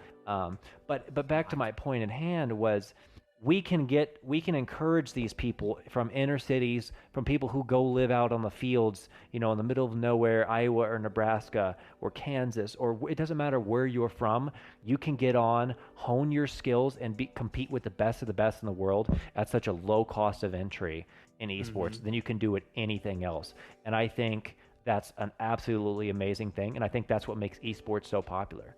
But back to my point in hand was, we can encourage these people from inner cities, from people who go live out on the fields, in the middle of nowhere, Iowa or Nebraska or Kansas, or it doesn't matter where you're from. You can get on, hone your skills, and compete with the best of the best in the world at such a low cost of entry in esports than you can do at anything else. And I think that's an absolutely amazing thing. And I think that's what makes esports so popular.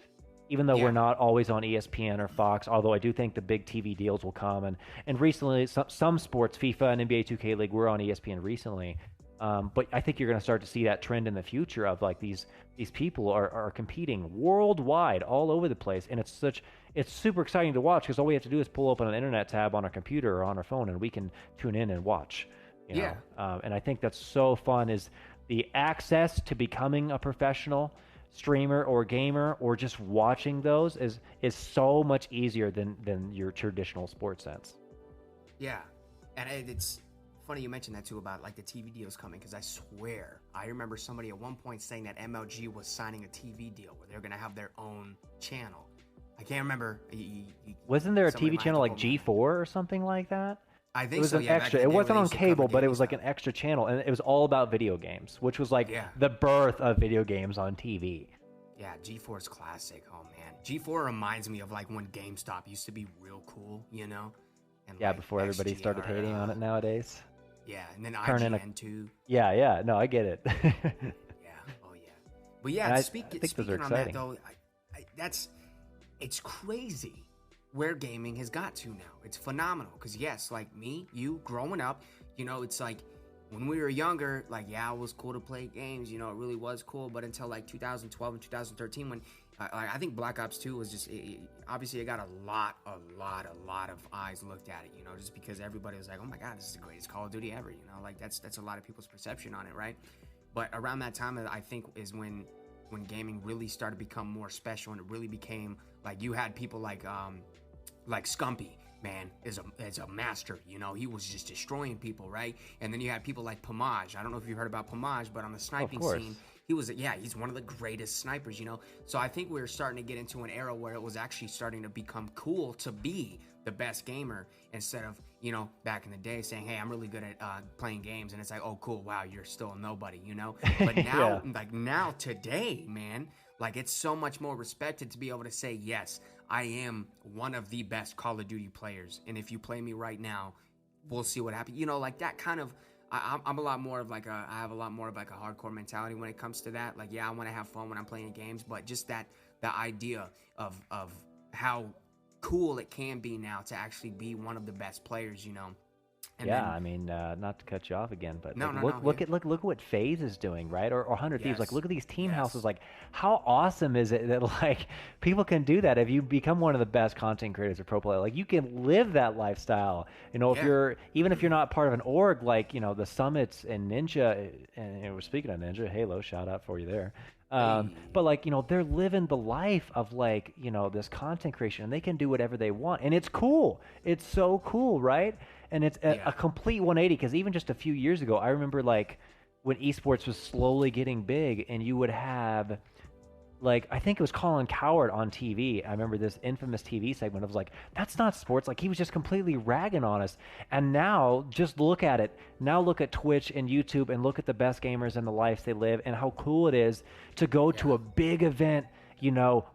Even though we're not always on ESPN or Fox, although I do think the big TV deals will come. And recently, some sports, FIFA and NBA 2K League, were on ESPN recently. But I think you're going to start to see that trend in the future of like these people are competing worldwide, all over the place. And it's super exciting to watch, because all we have to do is pull open an internet tab on our computer or on our phone, and we can tune in and watch. You know? And I think that's so fun, is the access to becoming a professional streamer or gamer, or just watching those is so much easier than your traditional sports sense. Yeah, and it's funny you mentioned that too, about like the TV deals coming, because I swear I remember somebody at one point saying that MLG was signing a TV deal where they're gonna have their own channel. I can't remember. Wasn't there a TV channel like G4 or something like that? I think it was so. an Yeah, extra. It wasn't on cable, but it was like an extra channel, and it was all about video games, which was like the birth of video games on TV. Yeah, G4 is classic. Oh man, G4 reminds me of like when GameStop used to be real cool, And like before everybody started hating on it nowadays. Yeah, and then IGN too. Yeah. No, I get it. But yeah, speaking on that though, it's crazy where gaming has got to now. It's phenomenal, because yes, like me, you growing up, it's like when we were younger, like it was cool to play games, it really was cool. But until like 2012 and 2013, when I think Black Ops 2 was just obviously it got a lot of eyes looked at it, just because everybody was like, oh my god, this is the greatest Call of Duty ever, like that's a lot of people's perception on it, right? But around that time, I think is when gaming really started to become more special, and it really became like you had people like Scumpy, man, is a master, he was just destroying people, right? And then you had people like Pomage. I don't know if you heard about Pomage, but on the sniping scene, he's one of the greatest snipers, So I think we're starting to get into an era where it was actually starting to become cool to be the best gamer, instead of, back in the day saying, hey, I'm really good at playing games, and it's like, oh, cool, wow, you're still a nobody, But now, now today, man, like it's so much more respected to be able to say, yes, I am one of the best Call of Duty players, and if you play me right now, we'll see what happens. Like that kind of, I'm a lot more of like I have a lot more of like a hardcore mentality when it comes to that. Like, I want to have fun when I'm playing games, but just the idea of how cool it can be now to actually be one of the best players, And I mean, not to cut you off again, but look at what FaZe is doing, right? Or 100 Thieves. Like, look at these team houses. Like, how awesome is it that like people can do that? If you become one of the best content creators or pro player, like you can live that lifestyle. If you're not part of an org, like the Summits and Ninja, and we're speaking of Ninja, Halo, shout out for you there. But like, they're living the life of like, this content creation, and they can do whatever they want, and it's cool. It's so cool, right? And it's a complete 180, because even just a few years ago, I remember like when esports was slowly getting big, and you would have like, I think it was Colin Coward on TV. I remember this infamous TV segment. I was like, that's not sports. Like, he was just completely ragging on us. And now just look at it. Now look at Twitch and YouTube, and look at the best gamers and the lives they live, and how cool it is to go to a big event,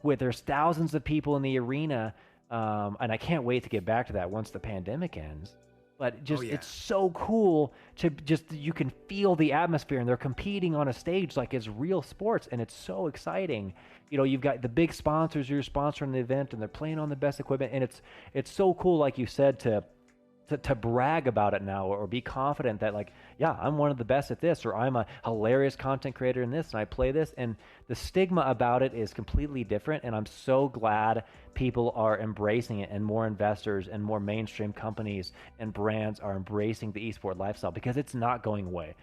where there's thousands of people in the arena. And I can't wait to get back to that once the pandemic ends. But just it's so cool to you can feel the atmosphere, and they're competing on a stage like it's real sports, and it's so exciting. You've got the big sponsors who are sponsoring the event, and they're playing on the best equipment, and it's so cool, like you said, to to brag about it now, or be confident that like, yeah, I'm one of the best at this, or I'm a hilarious content creator in this and I play this. And the stigma about it is completely different, and I'm so glad people are embracing it, and more investors and more mainstream companies and brands are embracing the esport lifestyle, because it's not going away,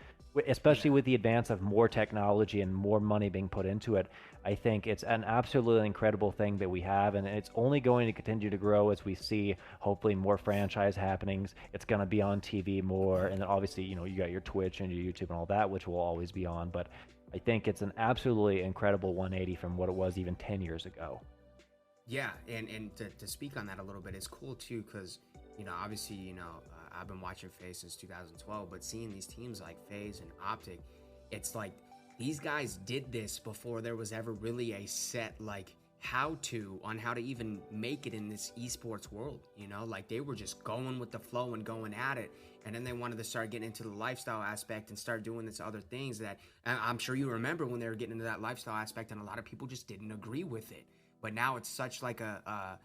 especially with the advance of more technology and more money being put into it. I think it's an absolutely incredible thing that we have, and it's only going to continue to grow as we see hopefully more franchise happenings. It's going to be on TV more, and then obviously, you know, you got your Twitch and your YouTube and all that, which will always be on. But I think it's an absolutely incredible 180 from what it was even 10 years ago. Yeah, and to speak on that a little bit, it's cool too, because, you know, obviously, you know, I've been watching FaZe since 2012, but seeing these teams like FaZe and Optic, it's like these guys did this before there was ever really a set like how to even make it in this esports world. You know, like they were just going with the flow and going at it, and then they wanted to start getting into the lifestyle aspect and start doing this other things that I'm sure you remember when they were getting into that lifestyle aspect, and a lot of people just didn't agree with it. But now it's such like a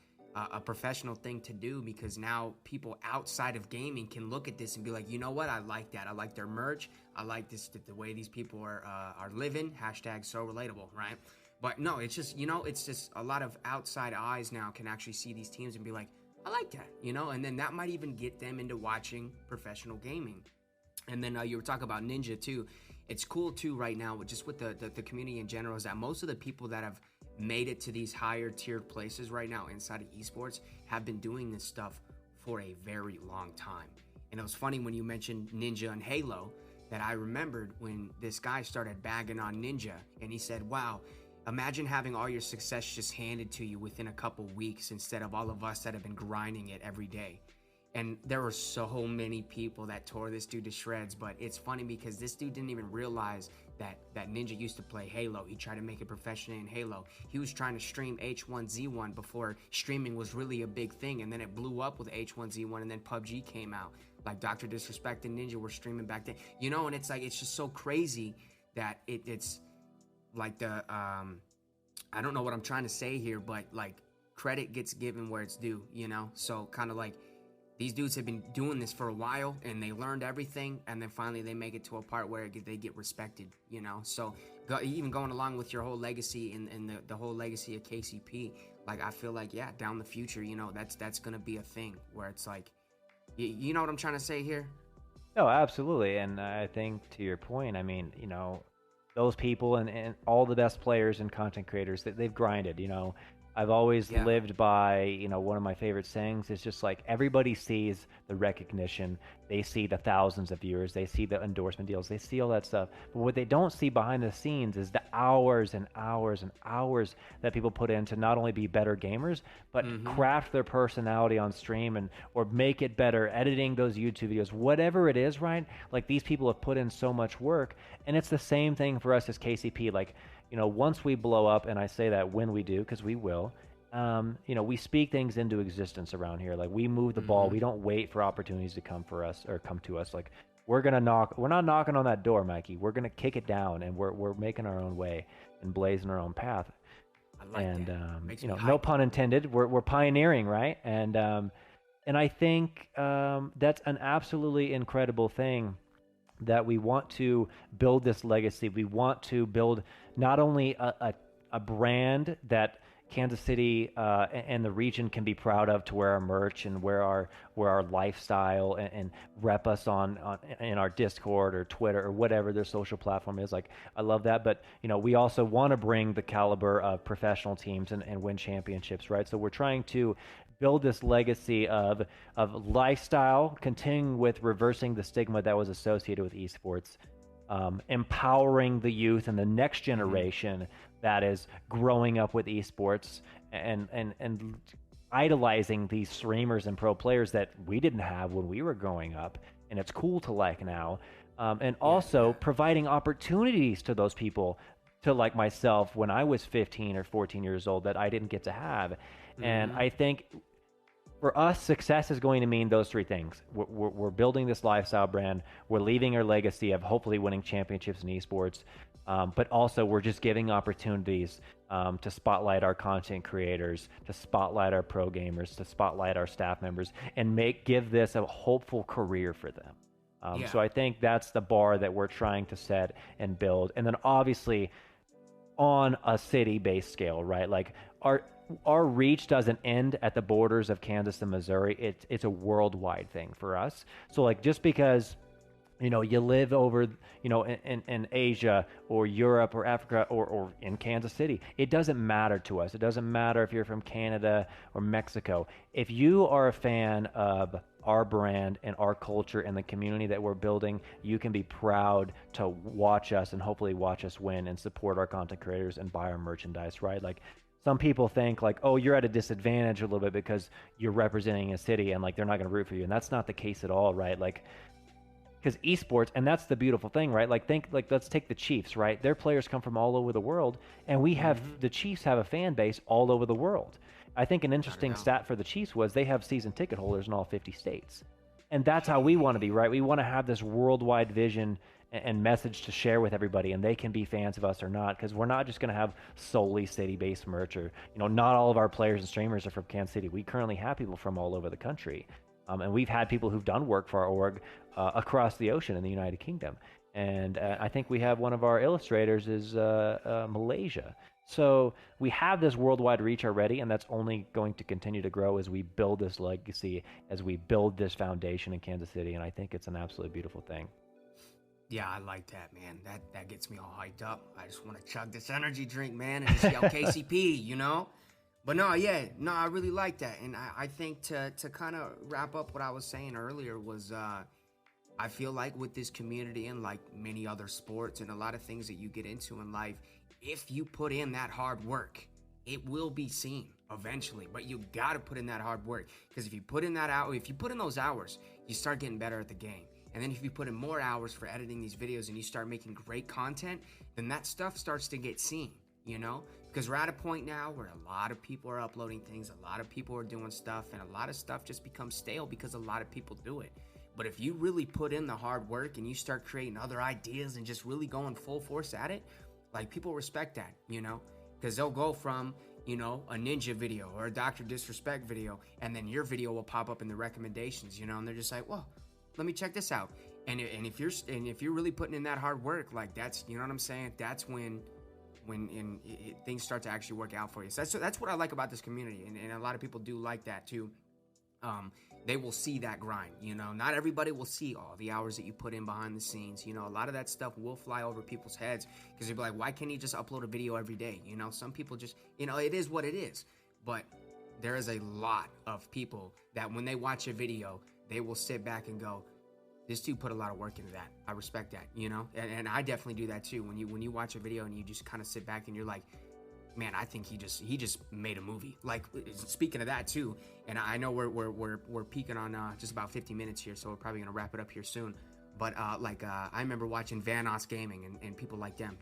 professional thing to do, because now people outside of gaming can look at this and be like, you know what, I like that. I like their merch. I like this, the way these people are living. Hashtag so relatable, right? But no, it's just, you know, it's just a lot of outside eyes now can actually see these teams and be like, I like that, you know, and then that might even get them into watching professional gaming. And then you were talking about Ninja too. It's cool too right now, just with the community in general, is that most of the people that have made it to these higher tiered places right now inside of esports have been doing this stuff for a very long time. And it was funny when you mentioned Ninja and Halo, that I remembered when this guy started bagging on Ninja, and he said, wow, imagine having all your success just handed to you within a couple weeks instead of all of us that have been grinding it every day. And there were so many people that tore this dude to shreds, but it's funny because this dude didn't even realize that Ninja used to play Halo. He tried to make it professionally in Halo. He was trying to stream H1Z1 before streaming was really a big thing, and then it blew up with H1Z1, and then PUBG came out. Like Dr. Disrespect and Ninja were streaming back then. You know, and it's like, it's just so crazy that it's like the, I don't know what I'm trying to say here, but like credit gets given where it's due, you know? So kind of like, these dudes have been doing this for a while, and they learned everything, and then finally they make it to a part where they get respected, you know? So even going along with your whole legacy and the whole legacy of KCP, like I feel like, yeah, down the future, you know, that's going to be a thing where it's like, you know what I'm trying to say here? No, absolutely. And I think to your point, I mean, you know, those people and all the best players and content creators, they've grinded, you know. I've always lived by, you know, one of my favorite sayings is just like, everybody sees the recognition. They see the thousands of viewers. They see the endorsement deals. They see all that stuff. But what they don't see behind the scenes is the hours and hours and hours that people put in to not only be better gamers, but craft their personality on stream or make it better, editing those YouTube videos, whatever it is, right? Like these people have put in so much work. And it's the same thing for us as KCP. Like, you know, once we blow up, and I say that when we do, because we will, you know, we speak things into existence around here. Like we move the ball. We don't wait for opportunities to come to us. Like we're not knocking on that door, Mikey. We're going to kick it down, and we're making our own way and blazing our own path. I like that. You know, no pun intended. We're pioneering, right? And I think that's an absolutely incredible thing, that we want to build this legacy. We want to build not only a brand that Kansas City and the region can be proud of, to wear our merch and wear our lifestyle and rep us on in our Discord or Twitter or whatever their social platform is. Like, I love that. But, you know, we also want to bring the caliber of professional teams and win championships, right? So we're trying to build this legacy of lifestyle, continuing with reversing the stigma that was associated with esports, empowering the youth and the next generation that is growing up with esports, and idolizing these streamers and pro players that we didn't have when we were growing up, and it's cool to like now, and also providing opportunities to those people, to like myself when I was 15 or 14 years old, that I didn't get to have. And I think for us, success is going to mean those three things. We're building this lifestyle brand. We're leaving our legacy of hopefully winning championships in esports. but also we're just giving opportunities to spotlight our content creators, to spotlight our pro gamers, to spotlight our staff members, and give this a hopeful career for them. So I think that's the bar that we're trying to set and build. And then obviously on a city-based scale, right? Like our reach doesn't end at the borders of Kansas and Missouri. It's a worldwide thing for us. So like just because you live over, in Asia or Europe or Africa or in Kansas City, it doesn't matter to us. It doesn't matter if you're from Canada or Mexico. If you are a fan of our brand and our culture and the community that we're building, you can be proud to watch us and hopefully watch us win and support our content creators and buy our merchandise, right? Like some people think like, oh, you're at a disadvantage a little bit because you're representing a city and like they're not going to root for you. And that's not the case at all, right? Like, because esports, and that's the beautiful thing, right? Like let's take the Chiefs, right? Their players come from all over the world, and we have the Chiefs have a fan base all over the world. I think an interesting stat for the Chiefs was they have season ticket holders in all 50 states. And that's how we want to be, right? We want to have this worldwide vision and message to share with everybody, and they can be fans of us or not, because we're not just going to have solely city-based merch, or not all of our players and streamers are from Kansas City. We currently have people from all over the country. And we've had people who've done work for our org across the ocean in the United Kingdom. And I think we have one of our illustrators is Malaysia. So we have this worldwide reach already, and that's only going to continue to grow as we build this legacy, as we build this foundation in Kansas City. And I think it's an absolutely beautiful thing. Yeah, I like that, man. That gets me all hyped up. I just want to chug this energy drink, man, and just yell KCP, But no, I really like that. And I think to kind of wrap up what I was saying earlier was I feel like with this community and like many other sports and a lot of things that you get into in life, if you put in that hard work, it will be seen eventually. But you got to put in that hard work, because if you put in those hours, you start getting better at the game. And then if you put in more hours for editing these videos and you start making great content, then that stuff starts to get seen, Because we're at a point now where a lot of people are uploading things, a lot of people are doing stuff, and a lot of stuff just becomes stale because a lot of people do it. But if you really put in the hard work and you start creating other ideas and just really going full force at it, like people respect that, because they'll go from, a ninja video or a Dr. Disrespect video, and then your video will pop up in the recommendations, and they're just like, well, let me check this out. And if you're really putting in that hard work, like that's, what I'm saying? That's when things start to actually work out for you. So that's what I like about this community, and a lot of people do like that too. They will see that grind, Not everybody will see all the hours that you put in behind the scenes. A lot of that stuff will fly over people's heads because they'll be like, why can't he just upload a video every day? Some people just, it is what it is. But there is a lot of people that when they watch a video, they will sit back and go, this dude put a lot of work into that. I respect that, and I definitely do that too. When you watch a video and you just kind of sit back and you're like, man, I think he just made a movie. Like, speaking of that too, and I know we're peaking on just about 50 minutes here, so we're probably gonna wrap it up here soon. But I remember watching Vanos Gaming and people like them,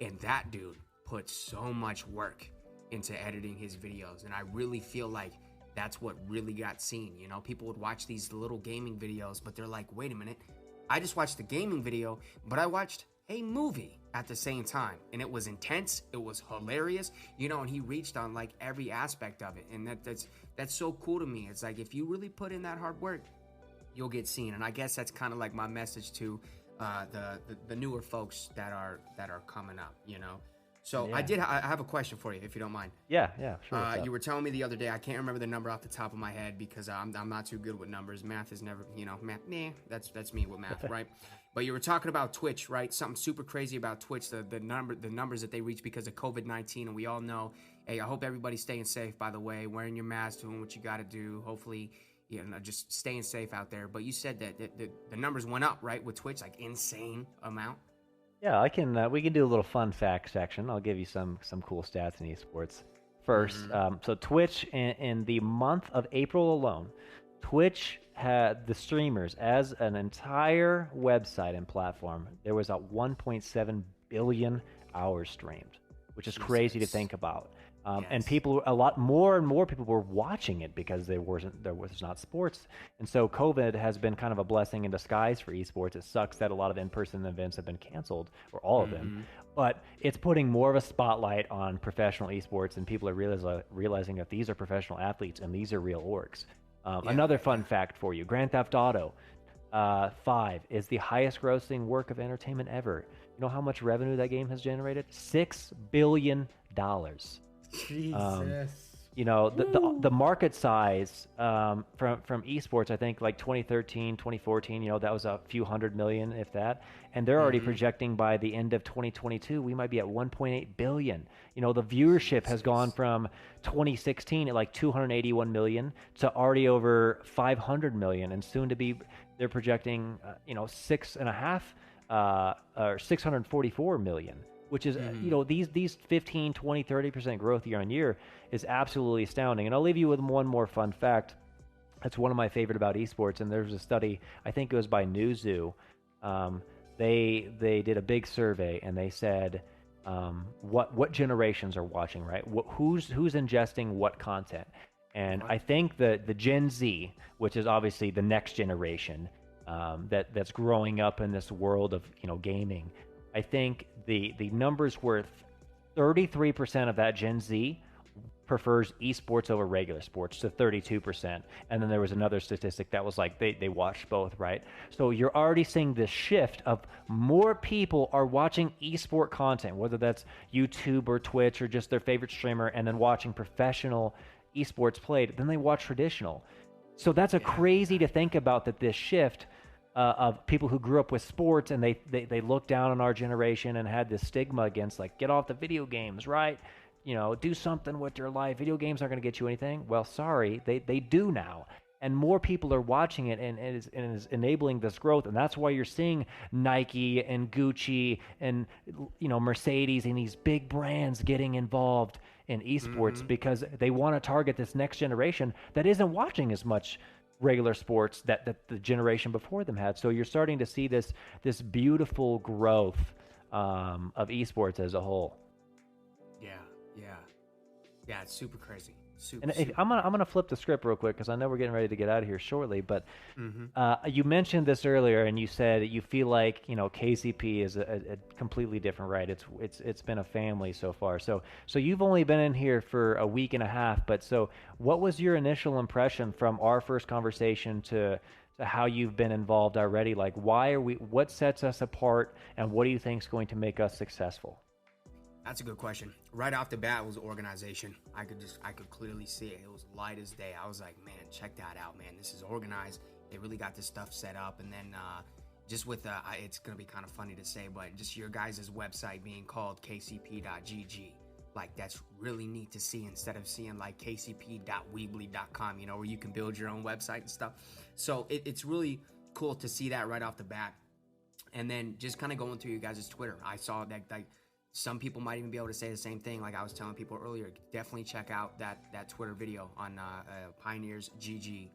and that dude put so much work into editing his videos, and I really feel like that's what really got seen. People would watch these little gaming videos, but they're like, wait a minute, I just watched the gaming video, but I watched a movie at the same time, and it was intense, it was hilarious, and he reached on like every aspect of it, and that's so cool to me. It's like, if you really put in that hard work, you'll get seen. And I guess that's kind of like my message to the newer folks that are coming up, So yeah. I have a question for you, if you don't mind. Yeah, sure. You were telling me the other day, I can't remember the number off the top of my head because I'm not too good with numbers. Math is never, math. That's me with math, right? But you were talking about Twitch, right? Something super crazy about Twitch, the numbers that they reach because of COVID-19, and we all know. Hey, I hope everybody's staying safe. By the way, wearing your mask, doing what you got to do. Hopefully, just staying safe out there. But you said that the numbers went up, right, with Twitch, like insane amount. Yeah, I can. We can do a little fun fact section. I'll give you some cool stats in esports. First, so Twitch in the month of April alone, Twitch had the streamers as an entire website and platform. There was 1.7 billion hours streamed, which is crazy to think about. And people, a lot more and more people were watching it because there was not sports. And so COVID has been kind of a blessing in disguise for esports. It sucks that a lot of in-person events have been canceled, or all of them, but it's putting more of a spotlight on professional esports, and people are realizing that these are professional athletes and these are real orgs. Another fun fact for you: Grand Theft Auto 5 is the highest grossing work of entertainment ever. You know how much revenue that game has generated? $6 billion. Jesus. You know, the market size from esports, I think like 2013, 2014, you know, that was a few hundred million, if that. And they're already projecting by the end of 2022, we might be at 1.8 billion. You know, the viewership has gone from 2016 at like 281 million to already over 500 million. And soon to be, they're projecting, you know, 6.5 or 644 million. Which is, you know, these 15, 20, 30% growth year on year is absolutely astounding. And I'll leave you with one more fun fact. That's one of my favorite about esports. And there's a study, I think it was by Newzoo. They did a big survey, and they said what generations are watching, right? Who's ingesting what content? And I think the Gen Z, which is obviously the next generation that's growing up in this world of, you know, gaming. I think the numbers were 33% of that Gen Z prefers esports over regular sports to 32%. And then there was another statistic that was like they watched both, right? So you're already seeing this shift of more people are watching esport content, whether that's YouTube or Twitch or just their favorite streamer, and then watching professional esports played, then they watch traditional. So that's a crazy to think about, that this shift of people who grew up with sports, and they looked down on our generation and had this stigma against, like, get off the video games, right? You know, do something with your life. Video games aren't going to get you anything. Well, sorry, they do now. And more people are watching it, and it is enabling this growth. And that's why you're seeing Nike and Gucci and, you know, Mercedes and these big brands getting involved in esports, because they want to target this next generation that isn't watching as much regular sports that the generation before them had. So you're starting to see this beautiful growth of esports as a whole. Yeah, it's super crazy. I'm gonna flip the script real quick, because I know we're getting ready to get out of here shortly. But you mentioned this earlier, and you said you feel like, you know, KCP is a completely different, right? It's been a family so far. So you've only been in here for a week and a half. But so what was your initial impression from our first conversation to how you've been involved already? Like, what sets us apart, and what do you think is going to make us successful? That's a good question. Right off the bat was organization. I could clearly see it. It was light as day. I was like, man, check that out, man. This is organized. They really got this stuff set up. And then just with, it's going to be kind of funny to say, but just your guys' website being called kcp.gg. Like, that's really neat to see, instead of seeing like kcp.weebly.com, you know, where you can build your own website and stuff. So it's really cool to see that right off the bat. And then just kind of going through you guys' Twitter, I saw that, like, some people might even be able to say the same thing. Like I was telling people earlier, definitely check out that Twitter video on pioneersgg_.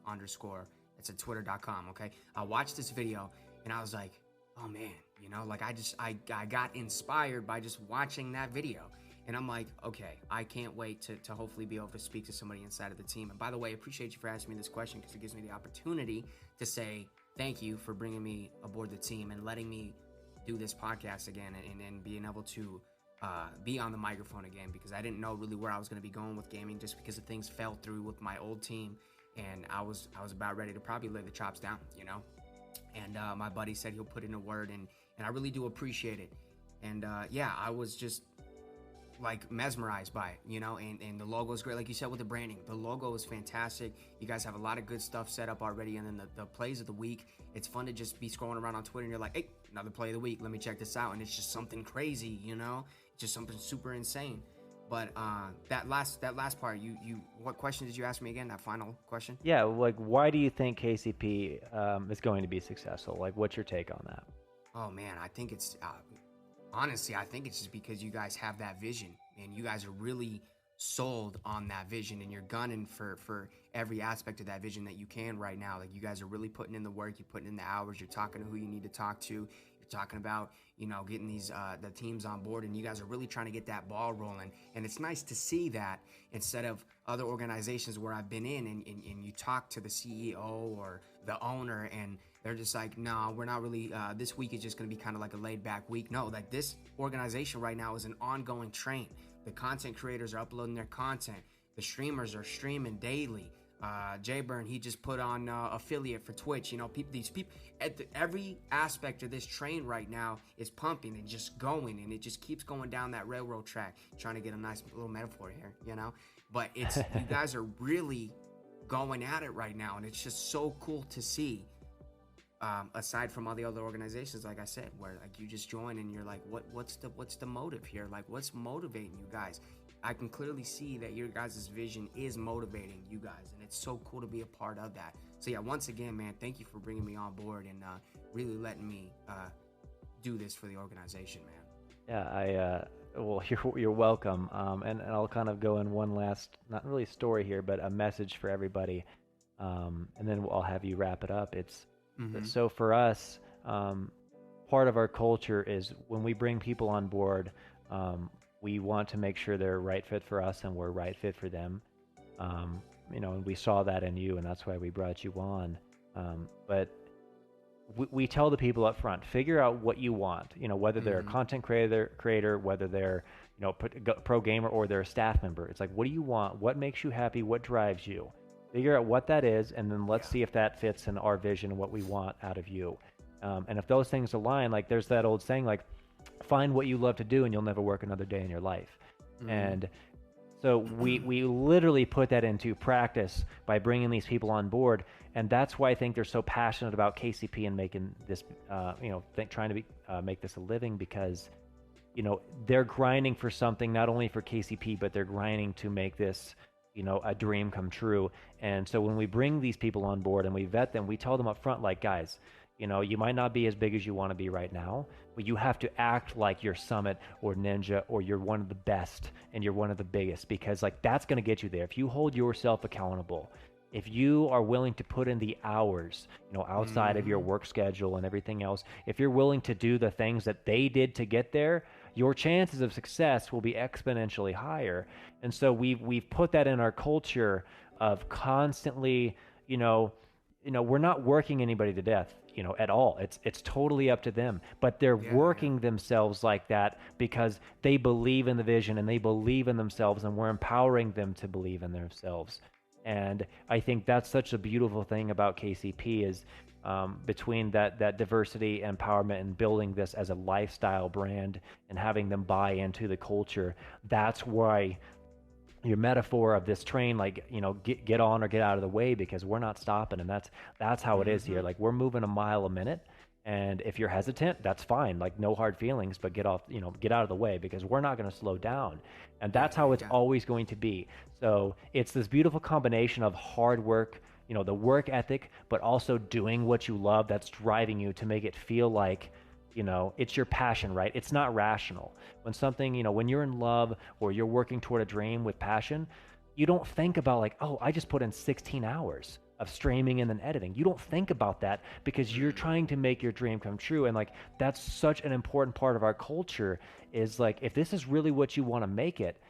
It's at twitter.com. Okay. I watched this video and I was like, oh man, you know, like I got inspired by just watching that video. And I'm like, okay, I can't wait to hopefully be able to speak to somebody inside of the team. And by the way, I appreciate you for asking me this question, because it gives me the opportunity to say thank you for bringing me aboard the team and letting me do this podcast again, and being able to be on the microphone again, because I didn't know really where I was going to be going with gaming, just because of things fell through with my old team, and I was about ready to probably lay the chops down, you know. And my buddy said he'll put in a word, and I really do appreciate it. And yeah, I was just like mesmerized by it, you know. And the logo is great, like you said, with the branding. The logo is fantastic. You guys have a lot of good stuff set up already. And then the plays of the week, it's fun to just be scrolling around on Twitter and you're like, hey, another play of the week, let me check this out. And it's just something crazy, you know, just something super insane. But that last part, you what question did you ask me again? That final question? Yeah, like, why do you think KCP is going to be successful? Like, what's your take on that? Oh man, I think it's honestly, I think it's just because you guys have that vision, and you guys are really sold on that vision, and you're gunning for every aspect of that vision that you can right now. Like, you guys are really putting in the work, you're putting in the hours, you're talking to who you need to talk to, you're talking about, getting these the teams on board, and you guys are really trying to get that ball rolling. And it's nice to see that instead of other organizations where I've been in, and you talk to the CEO or the owner, and they're just like, no, we're not really, this week is just going to be kind of like a laid back week. No, like this organization right now is an ongoing train. The content creators are uploading their content. The streamers are streaming daily. Jayburn, he just put on affiliate for Twitch. These people, every aspect of this train right now is pumping and just going, and it just keeps going down that railroad track. Trying to get a nice little metaphor here, but it's you guys are really going at it right now, and it's just so cool to see. Aside from all the other organizations, like I said, where like you just join and you're like, what's the motive here? Like, what's motivating you guys? I can clearly see that your guys' vision is motivating you guys, and it's so cool to be a part of that. So yeah, once again, man, thank you for bringing me on board and really letting me do this for the organization, man. Yeah, well, you're welcome. And I'll kind of go in one last, not really story here, but a message for everybody, and then I'll have you wrap it up. So for us, part of our culture is when we bring people on board, we want to make sure they're a right fit for us and we're a right fit for them. And we saw that in you, and that's why we brought you on. But we tell the people up front, figure out what you want, whether they're a content creator, whether they're, pro gamer, or they're a staff member. It's like, what do you want? What makes you happy? What drives you? Figure out what that is, and then let's see if that fits in our vision and what we want out of you. And if those things align, like there's that old saying, like, find what you love to do and you'll never work another day in your life. And so we literally put that into practice by bringing these people on board. And that's why I think they're so passionate about KCP and making this, trying to make this a living, because, they're grinding for something, not only for KCP, but they're grinding to make this, a dream come true. And so when we bring these people on board and we vet them, we tell them up front, like, guys, you might not be as big as you want to be right now, but you have to act like you're Summit or Ninja, or you're one of the best and you're one of the biggest, because like that's going to get you there. If you hold yourself accountable, if you are willing to put in the hours, outside of your work schedule and everything else, if you're willing to do the things that they did to get there, your chances of success will be exponentially higher. And so we've put that in our culture of constantly, we're not working anybody to death, at all. It's totally up to them, but they're working themselves like that because they believe in the vision and they believe in themselves, and we're empowering them to believe in themselves. And I think that's such a beautiful thing about KCP is between that diversity, empowerment, and building this as a lifestyle brand and having them buy into the culture. That's why your metaphor of this train, like, get on or get out of the way, because we're not stopping. And that's how it is here. Like, we're moving a mile a minute. And if you're hesitant, that's fine. Like, no hard feelings, but get out of the way, because we're not going to slow down. And that's how it's always going to be. So it's this beautiful combination of hard work, the work ethic, but also doing what you love that's driving you to make it feel like, it's your passion, right? It's not rational. When something, when you're in love or you're working toward a dream with passion, you don't think about like, oh, I just put in 16 hours of streaming and then editing. You don't think about that because you're trying to make your dream come true. And like, that's such an important part of our culture is like, if this is really what you want to make it,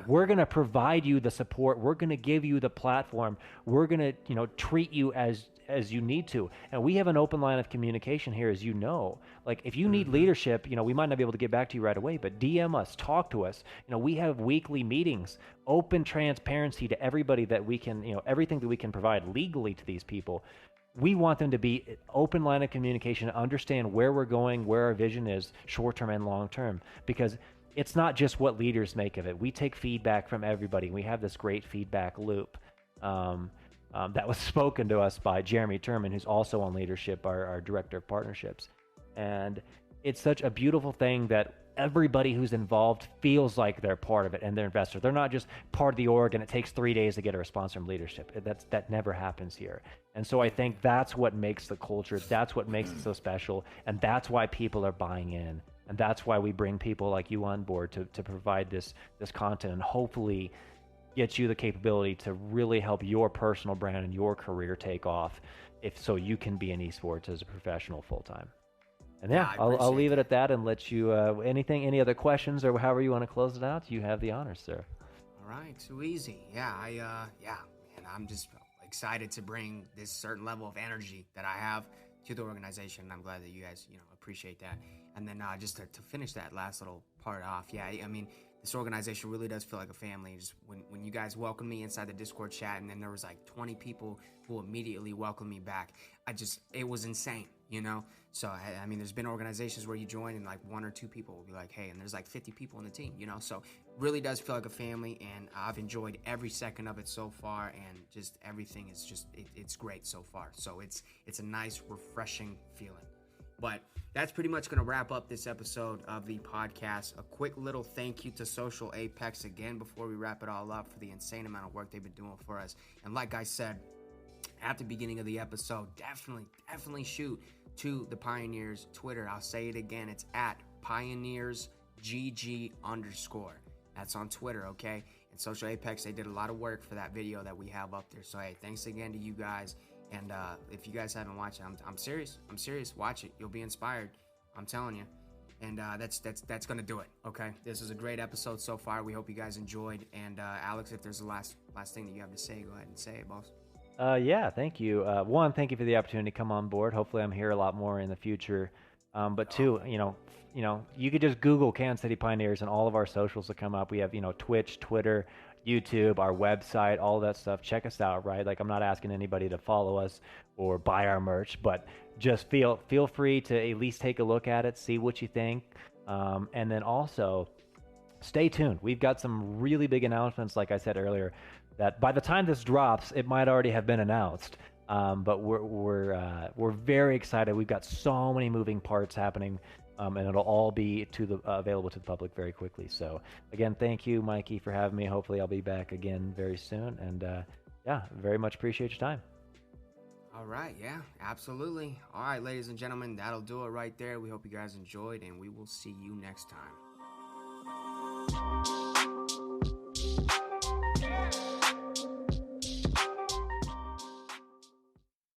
we're going to provide you the support. We're going to give you the platform. We're going to, treat you as you need to. And we have an open line of communication here, as like if you need leadership, we might not be able to get back to you right away, but DM us, talk to us. We have weekly meetings, open transparency to everybody that we can, everything that we can provide legally to these people. We want them to be open line of communication, understand where we're going, where our vision is, short-term and long-term, because it's not just what leaders make of it. We take feedback from everybody. We have this great feedback loop that was spoken to us by Jeremy Turman, who's also on leadership, our director of partnerships. And it's such a beautiful thing that everybody who's involved feels like they're part of it and they're invested. They're not just part of the org and it takes 3 days to get a response from leadership. That never happens here. And so I think that's what makes the culture, that's what makes it so special, and that's why people are buying in. And that's why we bring people like you on board to provide this content and hopefully get you the capability to really help your personal brand and your career take off, so you can be in esports as a professional full-time. And yeah, I I'll leave it that. at that and let you, any other questions or however you want to close it out, you have the honors, sir. All right, too easy. Yeah, and I'm just excited to bring this certain level of energy that I have to the organization. And I'm glad that you guys, appreciate that. And then just to finish that last little part off, yeah, I mean, this organization really does feel like a family. Just when you guys welcomed me inside the Discord chat, and then there was like 20 people who immediately welcomed me back. It was insane, So, I mean, there's been organizations where you join and like one or two people will be like, hey, and there's like 50 people in the team, So really does feel like a family, and I've enjoyed every second of it so far, and just everything is it's great so far. So it's a nice, refreshing feeling. But that's pretty much going to wrap up this episode of the podcast. A quick little thank you to Social Apex again before we wrap it all up for the insane amount of work they've been doing for us. And like I said at the beginning of the episode, definitely shoot to the Pioneers Twitter. I'll say it again. It's at PioneersGG_. That's on Twitter, okay? And Social Apex, they did a lot of work for that video that we have up there. So, hey, thanks again to you guys. And if you guys haven't watched it, I'm serious. I'm serious. Watch it. You'll be inspired. I'm telling you. And that's going to do it, okay? This is a great episode so far. We hope you guys enjoyed. And, Alex, if there's a last thing that you have to say, go ahead and say it, boss. Yeah, thank you. One, thank you for the opportunity to come on board. Hopefully I'm here a lot more in the future. But two, you could just Google Kansas City Pioneers and all of our socials will come up. We have, Twitch, Twitter, YouTube, our website, all that stuff. Check us out, right? Like, I'm not asking anybody to follow us or buy our merch, but just feel free to at least take a look at it, see what you think. And then also stay tuned. We've got some really big announcements, like I said earlier, that by the time this drops, it might already have been announced. But we're very excited. We've got so many moving parts happening, and it'll all be available to the public very quickly. So again, thank you, Mikey, for having me. Hopefully, I'll be back again very soon. And yeah, very much appreciate your time. All right, yeah, absolutely. All right, ladies and gentlemen, that'll do it right there. We hope you guys enjoyed, and we will see you next time.